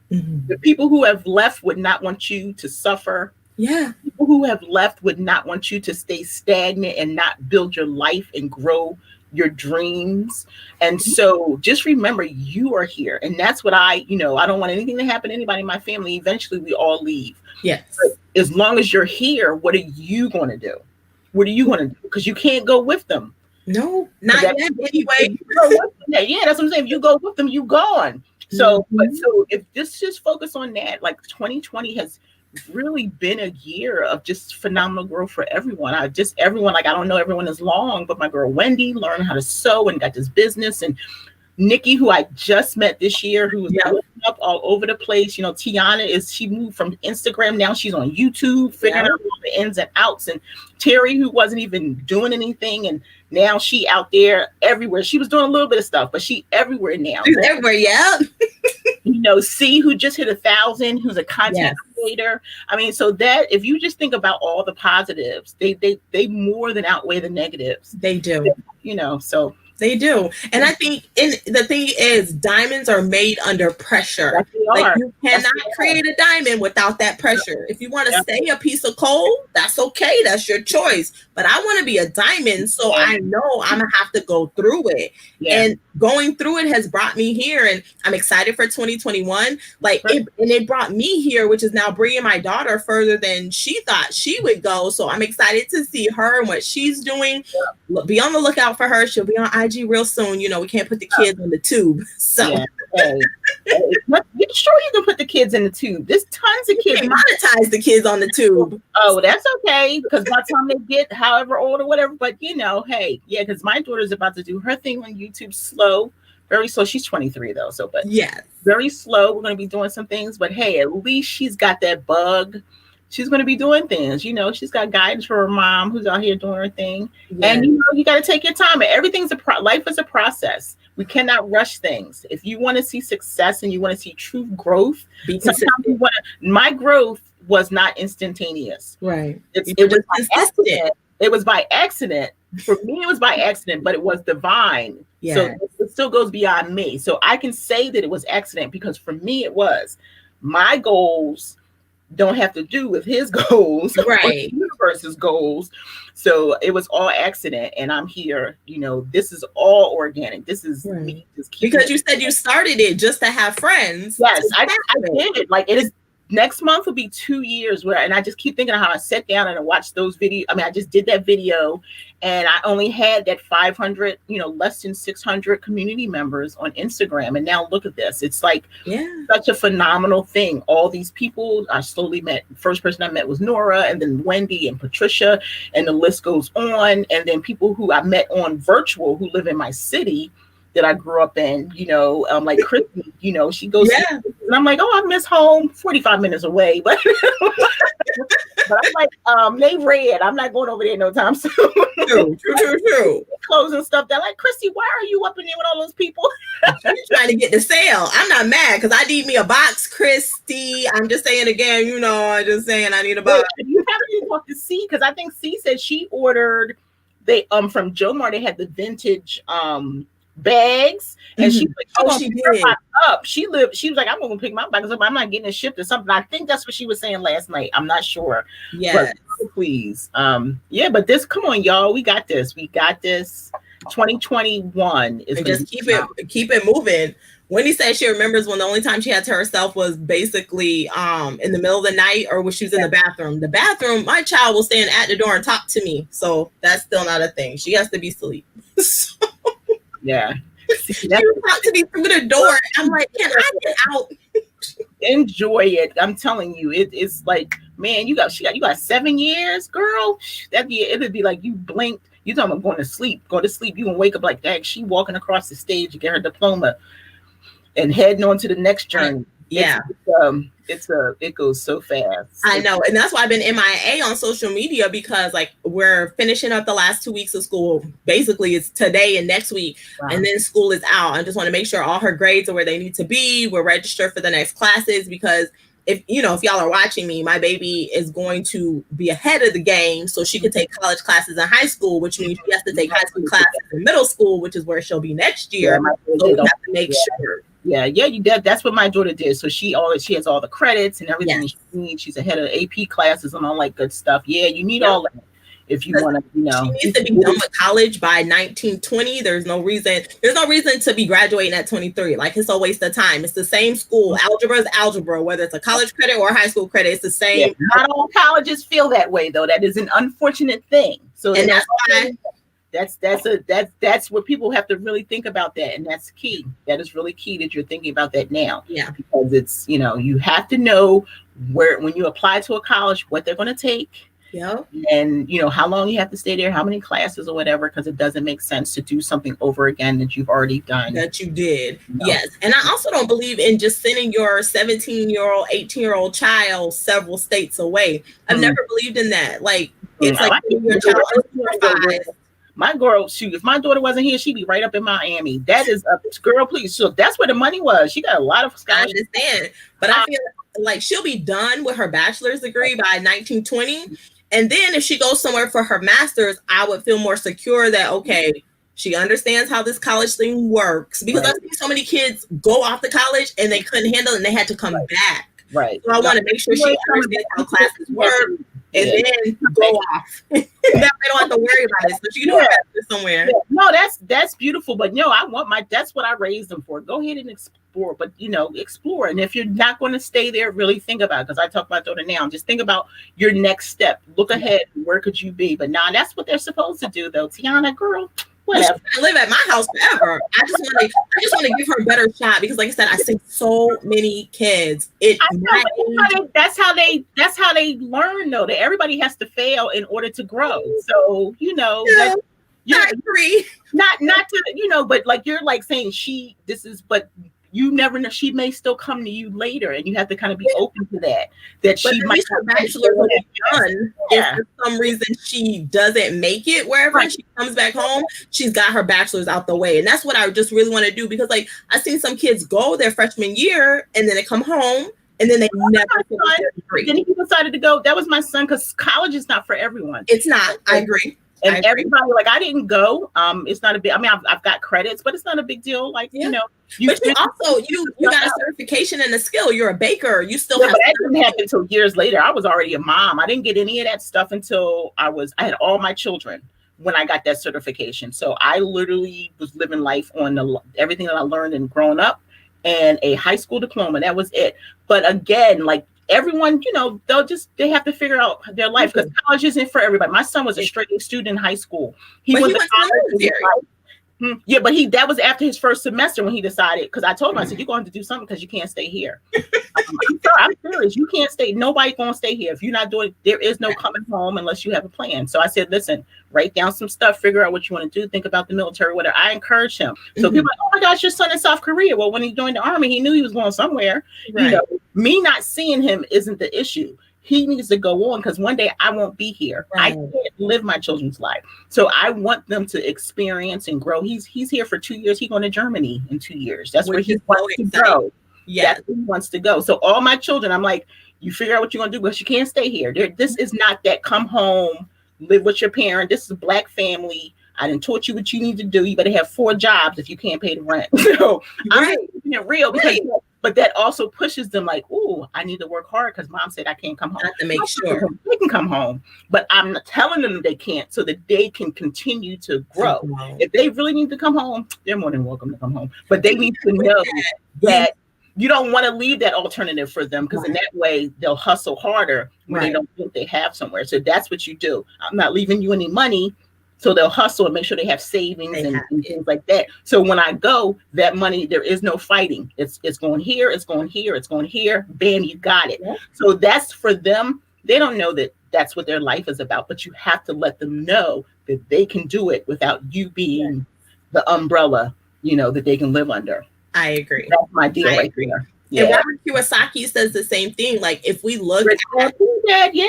The people who have left would not want you to suffer. People who have left would not want you to stay stagnant and not build your life and grow your dreams. And so just remember, you are here. And that's what I don't want anything to happen to anybody in my family. Eventually we all leave. But as long as you're here, what are you going to do? What are you going to do? Because you can't go with them. No, not yet anyway. That's what I'm saying. If you go with them, you gone. So, so if just focus on that, like 2020 has really been a year of just phenomenal growth for everyone. Everyone, like, I don't know everyone as long, but my girl Wendy learned how to sew and got this business, and Nikki, who I just met this year, who was up all over the place. You know, Tiana she moved from Instagram. Now she's on YouTube, figuring out all the ins and outs. And Terry, who wasn't even doing anything, and now she out there everywhere. She was doing a little bit of stuff, but she everywhere now. She's everywhere, yeah. You know, C, who just hit 1,000, who's a content creator. I mean, so that if you just think about all the positives, they more than outweigh the negatives. They do. You know, so they do. And I think the thing is, diamonds are made under pressure. Like, you cannot create a diamond without that pressure. If you want to stay a piece of coal, that's okay. That's your choice. But I want to be a diamond, so I know I'm going to have to go through it. And going through it has brought me here, and I'm excited for 2021. Like, it brought me here, which is now bringing my daughter further than she thought she would go. So I'm excited to see her and what she's doing. Be on the lookout for her. She'll be on IG real soon. You know, we can't put the kids on the tube. So you're sure you can put the kids in the tube? There's tons of kids. Monetize the kids on the tube. Oh, that's okay. Because by the time they get however old or whatever, but you know, hey, because my daughter's about to do her thing on YouTube slow, very slow. She's 23 though, so but very slow. We're going to be doing some things, but hey, at least she's got that bug. She's going to be doing things, you know. She's got guidance for her mom, who's out here doing her thing. And you know, you got to take your time. Everything's life is a process. We cannot rush things. If you want to see success and you want to see true growth, sometimes my growth was not instantaneous. Right. It was by accident. It was by accident. For me, it was by accident, but it was divine. So it still goes beyond me. So I can say that it was accident because for me, it was. My goals don't have to do with his goals, right? Or the universe's goals. So it was all accident, and I'm here. You know, this is all organic. This is me. Because you said you started it just to have friends. Yes, I did. Like it is. Next month will be 2 years and I just keep thinking of how I sat down and I watched those videos. I mean, I just did that video and I only had that 500, you know, less than 600 community members on Instagram. And now look at this. It's like such a phenomenal thing. All these people I slowly met. First person I met was Nora, and then Wendy and Patricia, and the list goes on. And then people who I met on virtual who live in my city that I grew up in, you know, like Christy, you know, she goes, and I'm like, oh, I miss home, 45 minutes away. But, but I'm like, they read, I'm not going over there no time soon. True. Clothes and stuff. They're like, Christy, why are you up in there with all those people? She's trying to get the sale. I'm not mad because I need me a box, Christy. I'm just saying again, you know, I'm just saying I need a box. You haven't even talked to C because I think C said she ordered, from Joe Mar, they had the vintage, bags, and she did up. She was like, I'm gonna pick my bags up. I'm not getting it shipped or something. I think that's what she was saying last night. I'm not sure. Yeah, please. But this, come on, y'all. We got this. 2021 is just keep it moving. Wendy said she remembers when the only time she had to herself was basically in the middle of the night or when she was in the bathroom. The bathroom, my child will stand at the door and talk to me. So that's still not a thing. She has to be asleep. She would talk to me through the door. I'm like, can I get out? Enjoy it. I'm telling you, it's like, man, you got 7 years, girl. It would be like you blinked. You talking about going to sleep. You gonna wake up like that. She walking across the stage to get her diploma and heading on to the next journey. It goes so fast. I know, and that's why I've been MIA on social media, because like we're finishing up the last 2 weeks of school. Basically, it's today and next week, and then school is out. I just want to make sure all her grades are where they need to be. We're registered for the next classes because if y'all are watching me, my baby is going to be ahead of the game, so she can take college classes in high school, which means she has to take high school classes in middle school, which is where she'll be next year. So we have to make sure. That's what my daughter did. So she has all the credits and everything she needs. She's ahead of AP classes and all that good stuff. You need all that if you want to, She needs to be done with college by 1920. There's no reason to be graduating at 23. Like, it's a waste of time. It's the same school. Algebra is algebra, whether it's a college credit or a high school credit. It's the same. Not all colleges feel that way, though. That is an unfortunate thing. So and that's why. That's what people have to really think about that, and that's key. That is really key that you're thinking about that now. Because it's you have to know when you apply to a college what they're going to take, Yep. And how long you have to stay there, how many classes or whatever, because it doesn't make sense to do something over again that you've already done. That you did. Yes. And I also don't believe in just sending your 17-year-old, 18-year-old child several states away. I've never believed in that. Like, it's like your child is my girl, shoot, if my daughter wasn't here, she'd be right up in Miami. That is a girl, please. So that's where the money was. She got a lot of scholarships. I understand. But I feel like she'll be done with her bachelor's degree by 1920. And then if she goes somewhere for her master's, I would feel more secure that, okay, she understands how this college thing works. Because I've seen so many kids go off to collage and they couldn't handle it and they had to come back. Right. So I want to make sure she understands how classes work and then go off. That way they don't have to worry about it. So she can do it somewhere. Yeah. No, that's beautiful. But I want that's what I raised them for. Go ahead and explore, but explore. And if you're not going to stay there, really think about it. Because I talk about daughter now. Just think about your next step. Look ahead. Where could you be? But that's what they're supposed to do, though. Tiana, girl. Whatever. I live at my house forever. I just want to give her a better shot because, like I said, I see so many kids. That's how they learn, though. That everybody has to fail in order to grow. So I agree. Not to but like you're like saying but you never know, she may still come to you later, and you have to kind of be open to that. That but she at might least her bachelor will be done. If for some reason she doesn't make it wherever she comes back home, she's got her bachelor's out the way. And that's what I just really want to do, because like I've seen some kids go their freshman year and then they come home and then they never finish their degree. Then he decided to go. That was my son, because college is not for everyone. It's not. I agree. And everybody, like, I didn't go. It's not a big. I mean, I've got credits, but it's not a big deal. Like, but you also you got a certification and a skill. You're a baker. You still have. But that didn't happen until years later. I was already a mom. I didn't get any of that stuff until I had all my children when I got that certification. So I literally was living life on everything that I learned and growing up, and a high school diploma. That was it. But again, like, everyone, they have to figure out their life, because college isn't for everybody. My son was a straight A student in high school. He was but that was after his first semester when he decided, because I told him, I said, you're going to do something because you can't stay here. I'm serious. You can't stay. Nobody's going to stay here. If you're not doing it, there is no coming home unless you have a plan. So I said, listen, write down some stuff, figure out what you want to do, think about the military, whatever. I encourage him. So people are like, oh my gosh, your son in South Korea. Well, when he joined the army, he knew he was going somewhere. Right. Me not seeing him isn't the issue. He needs to go on, because one day I won't be here. Right. I can't live my children's life. So I want them to experience and grow. He's here for 2 years. He's going to Germany in 2 years. That's where he wants to go. Yeah, that's where he wants to go. So all my children, I'm like, you figure out what you're going to do, but you can't stay here. This is not that come home, live with your parent. This is a Black family. I done taught you what you need to do. You better have 4 jobs if you can't pay the rent. So I'm keeping it real, because but that also pushes them like, oh, I need to work hard because mom said I can't come home. I have to make sure they can come home, but I'm not telling them they can't, so that they can continue to grow. If they really need to come home, they're more than welcome to come home. But they need to know that you don't want to leave that alternative for them, because in that way they'll hustle harder when they don't think they have somewhere. So that's what you do. I'm not leaving you any money. So they'll hustle and make sure they have savings and things like that. So when I go, that money, there is no fighting. It's going here, it's going here, it's going here. Bam, you got it. Yeah. So that's for them. They don't know that that's what their life is about, but you have to let them know that they can do it without you being the umbrella, that they can live under. I agree. That's my deal right there. Yeah. And Robert Kiyosaki says the same thing. Like, if we look at baby.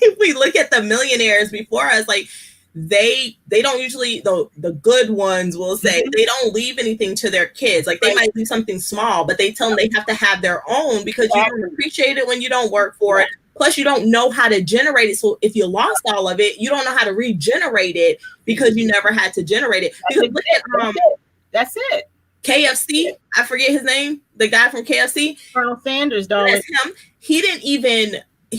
If we look at the millionaires before us, like, they don't usually, the good ones will say they don't leave anything to their kids. Like, they might leave something small, but they tell them they have to have their own, because you don't appreciate it when you don't work for it. Plus, you don't know how to generate it. So if you lost all of it, you don't know how to regenerate it, because you never had to generate it. Because look at that's it. KFC, I forget his name, the guy from KFC. Colonel Sanders, darling. That's him. He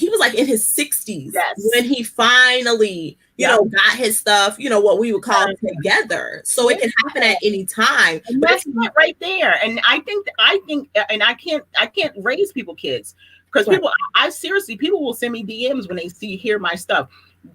was like in his 60s when he finally, got his stuff, what we would call together. So it can happen at any time. And that's it right there. And I think, and I can't raise kids, because people will send me DMs when they hear my stuff.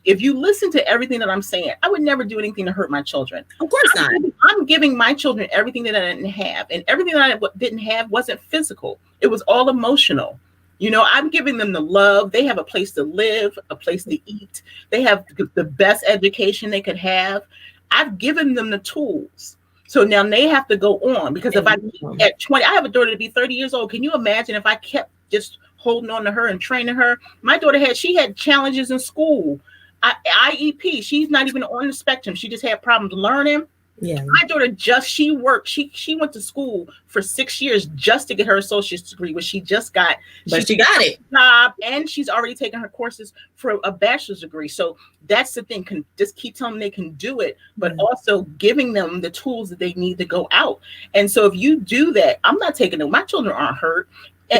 If you listen to everything that I'm saying, I would never do anything to hurt my children. Of course not. I'm giving my children everything that I didn't have. And everything that I didn't have wasn't physical. It was all emotional. You know, I'm giving them the love. They have a place to live, a place to eat. They have the best education they could have. I've given them the tools. So now they have to go on, because if I at 20, I have a daughter to be 30 years old. Can you imagine if I kept just holding on to her and training her? My daughter she had challenges in school. IEP, she's not even on the spectrum. She just had problems learning. Yeah. My daughter she worked. She went to school for 6 years just to get her associate's degree, which she just got. But she got it. Job, and she's already taken her courses for a bachelor's degree. So that's the thing. Just keep telling them they can do it, but also giving them the tools that they need to go out. And so if you do that, I'm not taking them. My children aren't hurt.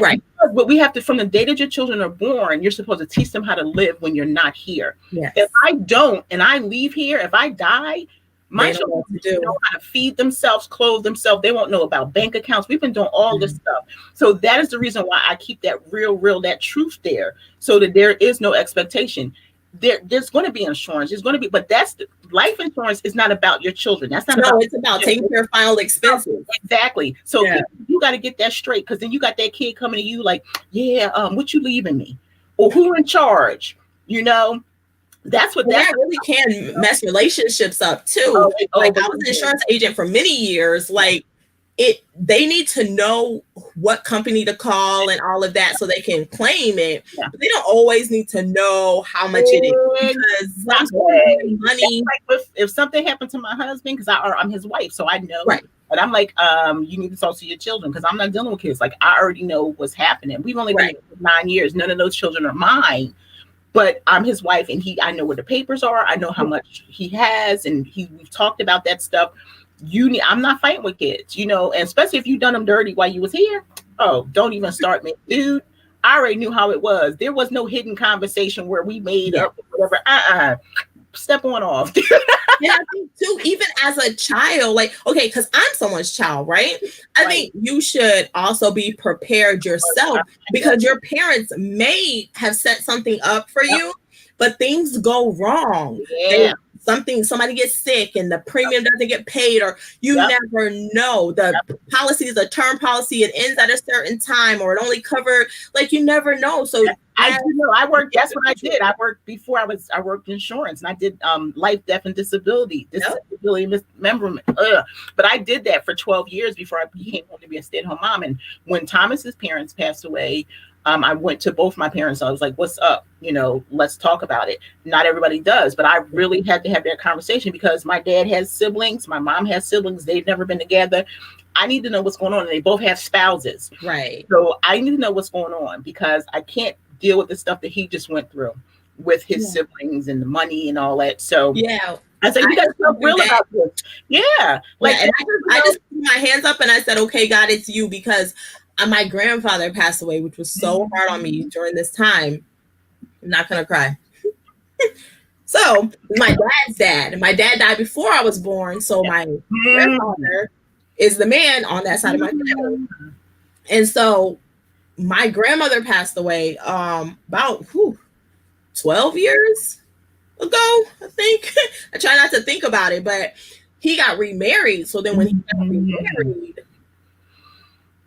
Right. But we have to, from the day that your children are born, you're supposed to teach them how to live when you're not here. Yes. If I don't, and I leave here, if I die, my children don't know how to feed themselves, clothe themselves. They won't know about bank accounts. We've been doing all this stuff. So that is the reason why I keep that real, that truth there, so that there is no expectation. There's going to be insurance. There's going to be, but life insurance is not about your children. That's not it's about taking care of final expenses. Exactly. So you got to get that straight, because then you got that kid coming to you like, what you leaving me? Or who in charge? You know? That's what that really can mess relationships up too. I was an insurance agent for many years. Like they need to know what company to call and all of that so they can claim it. Yeah. But they don't always need to know how much it is, because money. Like if something happened to my husband, because I'm his wife, so I know. Right. But I'm like, you need to talk to your children, because I'm not dealing with kids. Like, I already know what's happening. We've only been for 9 years. None of those children are mine. But I'm his wife, and I know what the papers are. I know how much he has, and we've talked about that stuff. I'm not fighting with kids, and especially if you done them dirty while you was here. Oh, don't even start me, dude. I already knew how it was. There was no hidden conversation where we made up whatever. Step on off. Yeah, I think too, even as a child, like, okay, because I'm someone's child, right? I think you should also be prepared yourself, because your parents may have set something up for you, but things go wrong. Yeah. Somebody gets sick and the premium doesn't get paid, or you never know. The policy is a term policy. It ends at a certain time, or it only covered, like, you never know. So I do know. I worked. That's what I did. I worked before. I worked insurance, and I did life, death, and disability dismemberment. But I did that for 12 years before I became home to be a stay-at-home mom. And when Thomas's parents passed away, I went to both my parents. I was like, "What's up? Let's talk about it." Not everybody does, but I really had to have that conversation, because my dad has siblings, my mom has siblings. They've never been together. I need to know what's going on, and they both have spouses. Right. So I need to know what's going on, because I can't deal with the stuff that he just went through with his siblings and the money and all that. So I said, you got to feel real about this. Yeah. Like, and I just put my hands up and I said, okay, God, it's you, because my grandfather passed away, which was so hard on me during this time. I'm not going to cry. So my dad died before I was born. So my grandfather is the man on that side of my family. And so my grandmother passed away about 12 years ago, I think. I try not to think about it, but he got remarried. So then when he got remarried,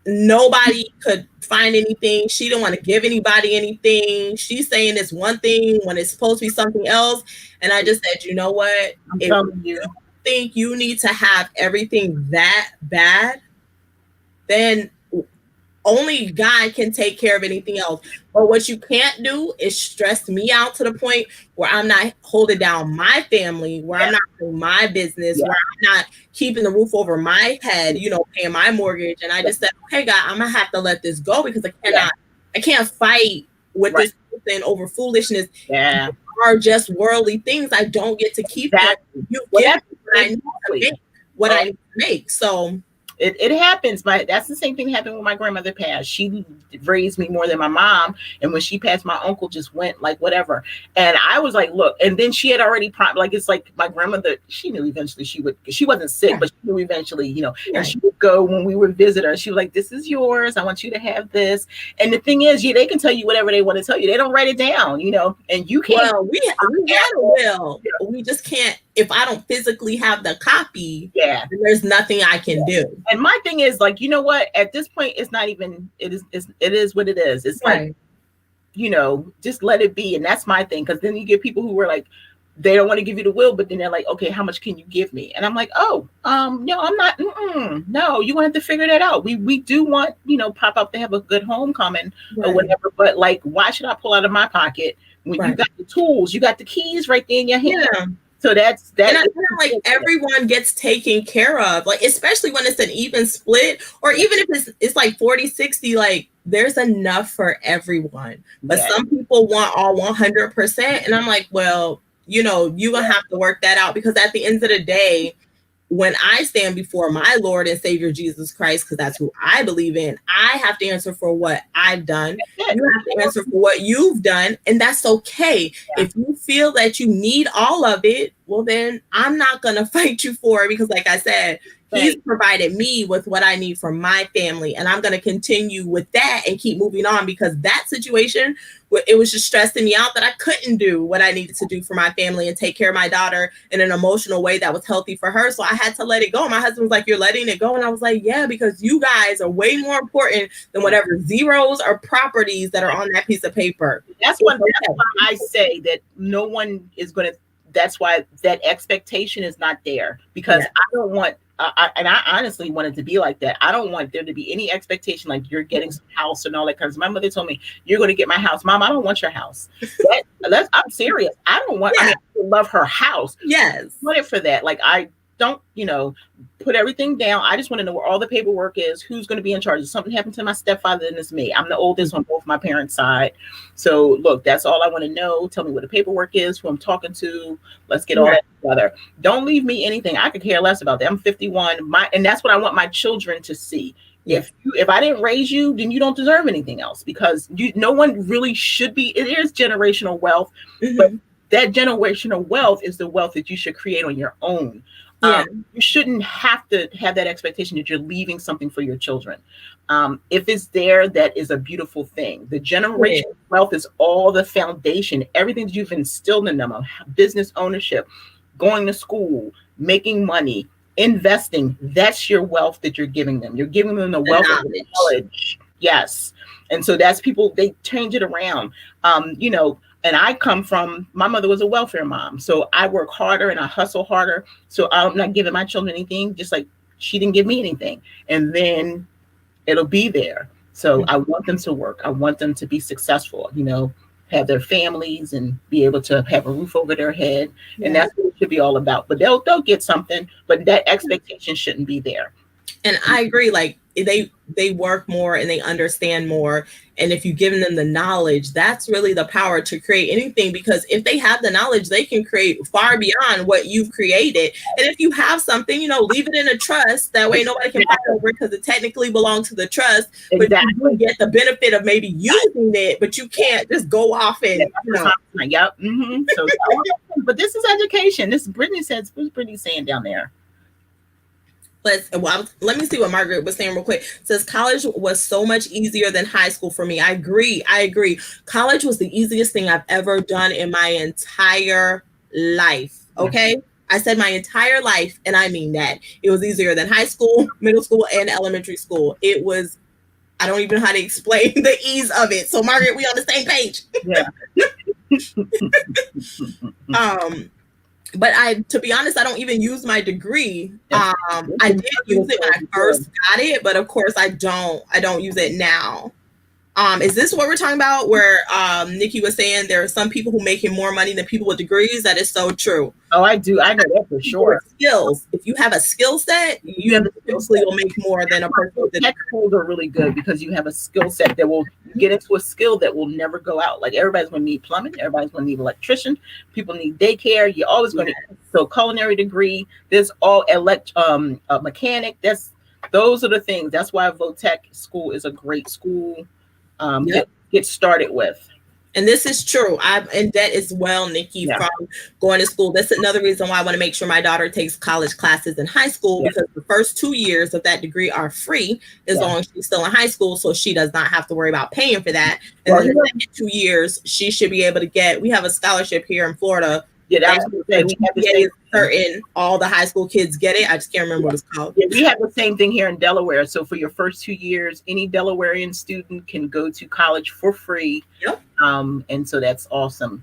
nobody could find anything. She didn't want to give anybody anything. She's saying it's one thing when it's supposed to be something else. And I just said, you know what? If you think you need to have everything that bad, then only God can take care of anything else. But what you can't do is stress me out to the point where I'm not holding down my family, where I'm not doing my business, where I'm not keeping the roof over my head, paying my mortgage. And I just said, okay, God, I'm gonna have to let this go, because I can't fight with this person over foolishness. Yeah. Are just worldly things. I don't get to keep that. You get what I need to make. So it happens, but that's the same thing happened when my grandmother passed. She raised me more than my mom, and when she passed, my uncle just went like whatever. And I was like, look, and then she had already like, it's like my grandmother, she knew eventually she wasn't sick, but she knew eventually, and she would go when we would visit her. She was like, this is yours. I want you to have this. And the thing is, they can tell you whatever they want to tell you. They don't write it down, and you can't. Well, we had a will. We just can't if I don't physically have the copy, Yeah, there's nothing I can do. And my thing is like, you know what? At this point, it's not even. It is what it is. It's like, just let it be. And that's my thing. Because then you get people who were like, they don't want to give you the will, but then they're like, okay, how much can you give me? And I'm like, oh, no, I'm not. No, you want to figure that out. We do want, pop up to have a good homecoming or whatever. But like, why should I pull out of my pocket when you got the tools, you got the keys right there in your hand? Yeah. So that's that. And I feel like everyone gets taken care of, like, especially when it's an even split, or even if it's like 40-60, like there's enough for everyone. But some people want all 100%. And I'm like, well, you're gonna have to work that out, because at the end of the day, when I stand before my Lord and Savior Jesus Christ, because that's who I believe in, I have to answer for what I've done. You have to answer for what you've done, and that's okay. Yeah. If you feel that you need all of it, well, then I'm not going to fight you for it, because like I said, He's provided me with what I need for my family, and I'm going to continue with that and keep moving on, because that situation, it was just stressing me out that I couldn't do what I needed to do for my family and take care of my daughter in an emotional way that was healthy for her. So I had to let it go. My husband was like, you're letting it go. And I was like, yeah, because you guys are way more important than whatever zeros or properties that are on that piece of paper. That's why I say that no one is going to, that's why that expectation is not there, because I don't want, and I honestly want it to be like that. I don't want there to be any expectation like you're getting some house and all that. Because my mother told me, you're going to get my house. Mom, I don't want your house. I'm serious. I don't want, I love her house. Yes. I want it for that. Like, I don't, put everything down. I just want to know where all the paperwork is, who's going to be in charge. If something happened to my stepfather, then it's me. I'm the oldest on both my parents' side. So look, that's all I want to know. Tell me what the paperwork is, who I'm talking to. Let's get all that together. Don't leave me anything. I could care less about that. I'm 51. And that's what I want my children to see. If I didn't raise you, then you don't deserve anything else, because no one really should be. It is generational wealth, but that generational wealth is the wealth that you should create on your own. You shouldn't have to have that expectation that you're leaving something for your children. If it's there, that is a beautiful thing. The generational wealth is all the foundation, everything that you've instilled in them, business ownership, going to school, making money, investing. That's your wealth that you're giving them. You're giving them the wealth of knowledge. Yes. And so that's people, they change it around. And I come from, my mother was a welfare mom. So I work harder and I hustle harder. So I'm not giving my children anything, just like she didn't give me anything. And then it'll be there. So I want them to work. I want them to be successful, have their families and be able to have a roof over their head. And that's what it should be all about. But they'll get something, but that expectation shouldn't be there. And I agree, like they work more and they understand more. And if you've given them the knowledge, that's really the power to create anything, because if they have the knowledge, they can create far beyond what you've created. And if you have something, leave it in a trust. That way nobody can fight over it, because it technically belongs to the trust. But you get the benefit of maybe using it, but you can't just go off and So, but this is education. This Brittany says, what's Brittany saying down there? Let me see what Margaret was saying real quick. It says college was so much easier than high school for me. I agree. College was the easiest thing I've ever done in my entire life. Okay. I said my entire life, and I mean that. It was easier than high school, middle school, and elementary school. It was, I don't even know how to explain the ease of it. So Margaret, we on the same page. But to be honest, I don't even use my degree. I did use it when I first got it, but of course I don't use it now. Is this what we're talking about, where Nikki was saying there are some people who making more money than people with degrees? That is so true. Oh, I do. I know that for sure. Skills. If you have a skill set, you typically will make more than a person with a tech schools are really good, because you have a skill set that will get into a skill that will never go out. Like, everybody's going to need plumbing. Everybody's going to need electrician. People need daycare. You're always going to. So culinary degree. There's all mechanic. Those are the things. That's why Votech School is a great school. Get started with. And this is true. I'm in debt as well, Nikki, from going to school. That's another reason why I want to make sure my daughter takes college classes in high school, because the first 2 years of that degree are free as long as she's still in high school. So she does not have to worry about paying for that. And then the second 2 years, she should be able to we have a scholarship here in Florida Yeah, that was what I said. We have the GPA same is certain. All the high school kids get it. I just can't remember what it's called. Yeah, we have the same thing here in Delaware. So for your first 2 years, any Delawarean student can go to college for free. Yep. And so that's awesome.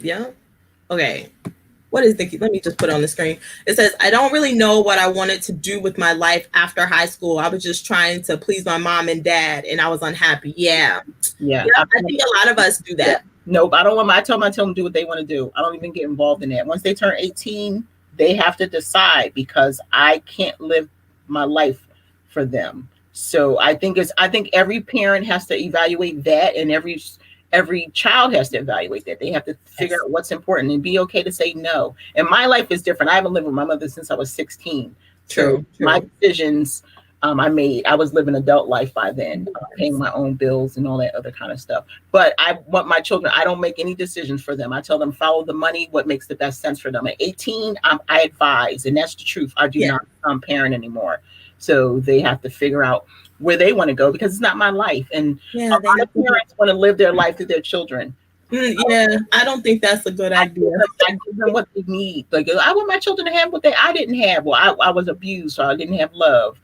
Yeah. Okay. What is the, let me just put it on the screen. It says, I don't really know what I wanted to do with my life after high school. I was just trying to please my mom and dad, and I was unhappy. Yeah. Yeah. I think a lot of us do that. Yeah. Nope. I don't want I tell them to do what they want to do. I don't even get involved in that. Once they turn 18, they have to decide, because I can't live my life for them. So I think every parent has to evaluate that, and every child has to evaluate that. They have to figure out what's important and be okay to say no. And my life is different. I haven't lived with my mother since I was 16. True. My decisions I made, I was living adult life by then, paying my own bills and all that other kind of stuff. But I want my children, I don't make any decisions for them. I tell them, follow the money, what makes the best sense for them. At 18, I advise, and that's the truth. I do not parent anymore. So they have to figure out where they want to go, because it's not my life. And a lot of parents want to live their life through their children. Yeah, I don't think that's a good idea. I give them what they need. Like, I want my children to have what I didn't have. Well, I was abused, so I didn't have love.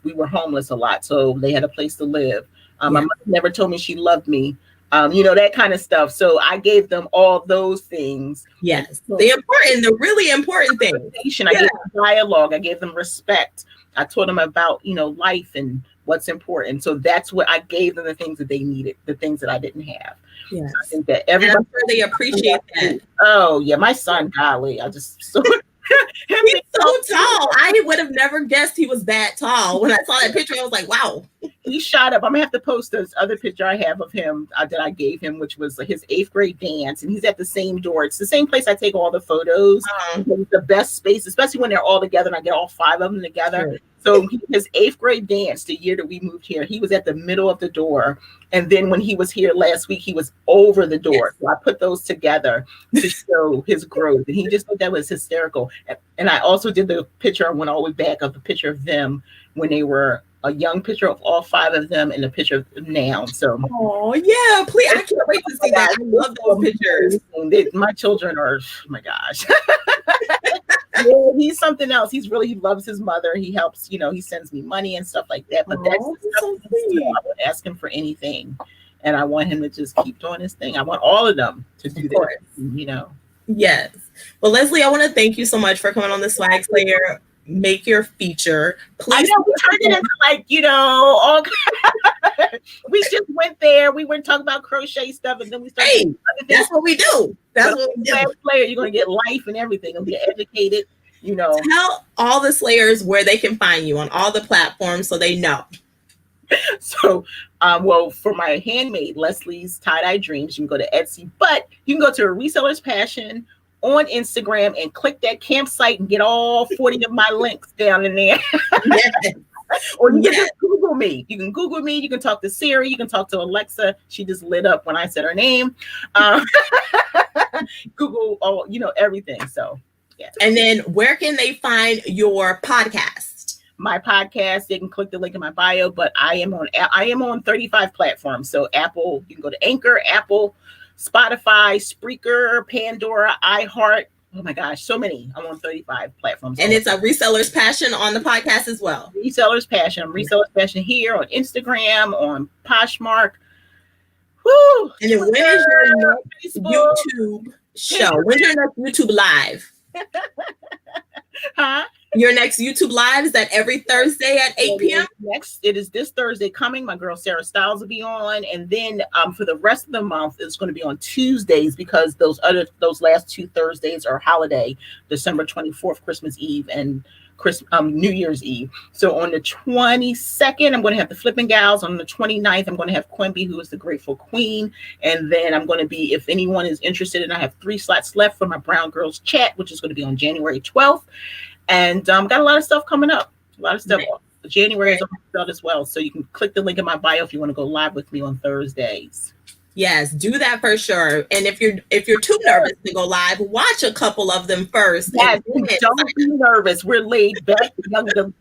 We were homeless a lot, so they had a place to live. My mother never told me she loved me. That kind of stuff. So I gave them all those things. Yes, the really important things. I gave them dialogue. I gave them respect. I taught them about, life and what's important. So that's what I gave them, the things that they needed, the things that I didn't have. Yes. So I think that everybody, I'm sure they appreciate that. Oh yeah, my son, golly, I just he's so tall. I would have never guessed he was that tall. When I saw that picture, I was like, wow. He shot up. I'm gonna have to post this other picture I have of him that I gave him, which was his 8th grade dance, and he's at the same door. It's the same place I take all the photos. It's the best space, especially when they're all together and I get all 5 of them together. Sure. So his 8th grade dance, the year that we moved here, he was at the middle of the door. And then when he was here last week, he was over the door. Yes. So I put those together to show his growth. And he just thought that was hysterical. And I also did the picture, I went all the way back of the picture of them when they were a young picture of all 5 of them and a picture of them now. So, oh yeah, please! I can't wait to see that. I love those pictures. My children are, oh my gosh. Yeah, he's something else. He loves his mother. He helps, he sends me money and stuff like that. But that's so sweet. I would ask him for anything, and I want him to just keep doing his thing. I want all of them to do that. Yes. Well, Leslie, I want to thank you so much for coming on the SwagSlayer Make Your Feature. Please. I know we turned it into all. We just went there. We were talking about crochet stuff, and then we started. Hey, that's what we do. That's what we do. SwagSlayer, you're gonna get life and everything. You'll be educated. Tell all the Slayers where they can find you on all the platforms so they know. So, for my handmade Leslie's Tie-Dye Dreams, you can go to Etsy, but you can go to a Reseller's Passion on Instagram and click that campsite and get all 40 of my links down in there. Yes. Or you can just Google me. You can Google me. You can talk to Siri. You can talk to Alexa. She just lit up when I said her name. Google all, everything. So, yeah. And then where can they find your podcast? My podcast, they can click the link in my bio, but I am on 35 platforms. So Apple, you can go to Anchor, Apple, Spotify, Spreaker, Pandora, iHeart. Oh my gosh, so many. I'm on 35 platforms. And it's a Reseller's Passion on the podcast as well. Reseller's Passion. I'm Reseller's Passion here on Instagram, on Poshmark. Woo! And then when is your next YouTube show? When's your next YouTube live? Huh? Your next YouTube live, is that every Thursday at 8 p.m.? It is this Thursday coming. My girl Sarah Styles will be on. And then for the rest of the month, it's going to be on Tuesdays, because those last 2 Thursdays are holiday, December 24th, Christmas Eve, and New Year's Eve. So on the 22nd, I'm going to have the Flippin' Gals. On the 29th, I'm going to have Quimby, who is the Grateful Queen. And then I'm going to be, if anyone is interested, and I have 3 slots left for my Brown Girls Chat, which is going to be on January 12th. And got a lot of stuff coming up. A lot of stuff. Right. January is out as well. So you can click the link in my bio if you want to go live with me on Thursdays. Yes, do that for sure. And if you're too nervous to go live, watch a couple of them first. Yes, And don't be nervous. We're laid back.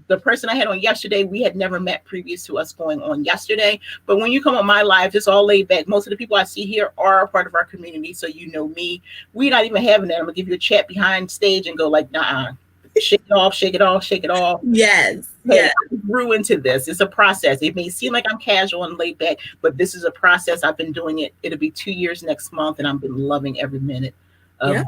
The person I had on yesterday, we had never met previous to us going on yesterday. But when you come on my live, it's all laid back. Most of the people I see here are a part of our community, so you know me. We're not even having that. I'm gonna give you a chat behind stage and go like, nah, shake it off, shake it off, shake it off. yes. Hey, I grew into this. It's a process. It may seem like I'm casual and laid back, but this is a process. I've been doing it. It'll be 2 years next month, and I've been loving every minute of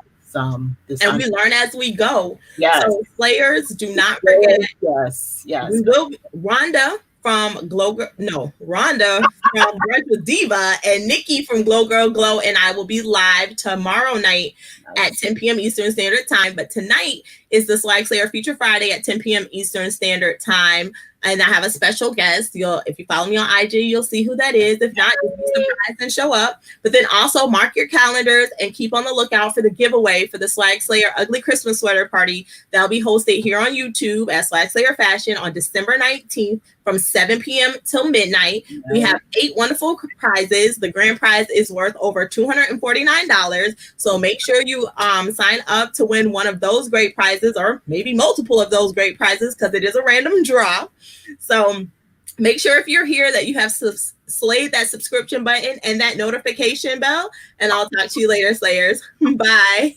this. And we learn as we go. Yes. So Slayers, do not forget. Yes. We will. Rhonda from Rhonda from Virtual Diva and Nikki from Glow Girl Glow and I will be live tomorrow night at 10 p.m. Eastern Standard Time. But tonight is the SwagSlayer Feature Friday at 10 p.m. Eastern Standard Time. And I have a special guest. If you follow me on IG, you'll see who that is. If not, you'll be surprised and show up. But then also mark your calendars and keep on the lookout for the giveaway for the SwagSlayer Ugly Christmas Sweater Party. That'll be hosted here on YouTube at SwagSlayer Fashion on December 19th from 7 p.m. till midnight. We have 8 wonderful prizes. The grand prize is worth over $249. So make sure you sign up to win one of those great prizes or maybe multiple of those great prizes because it is a random draw. So make sure if you're here that you have slayed that subscription button and that notification bell. And I'll talk to you later, Slayers. Bye.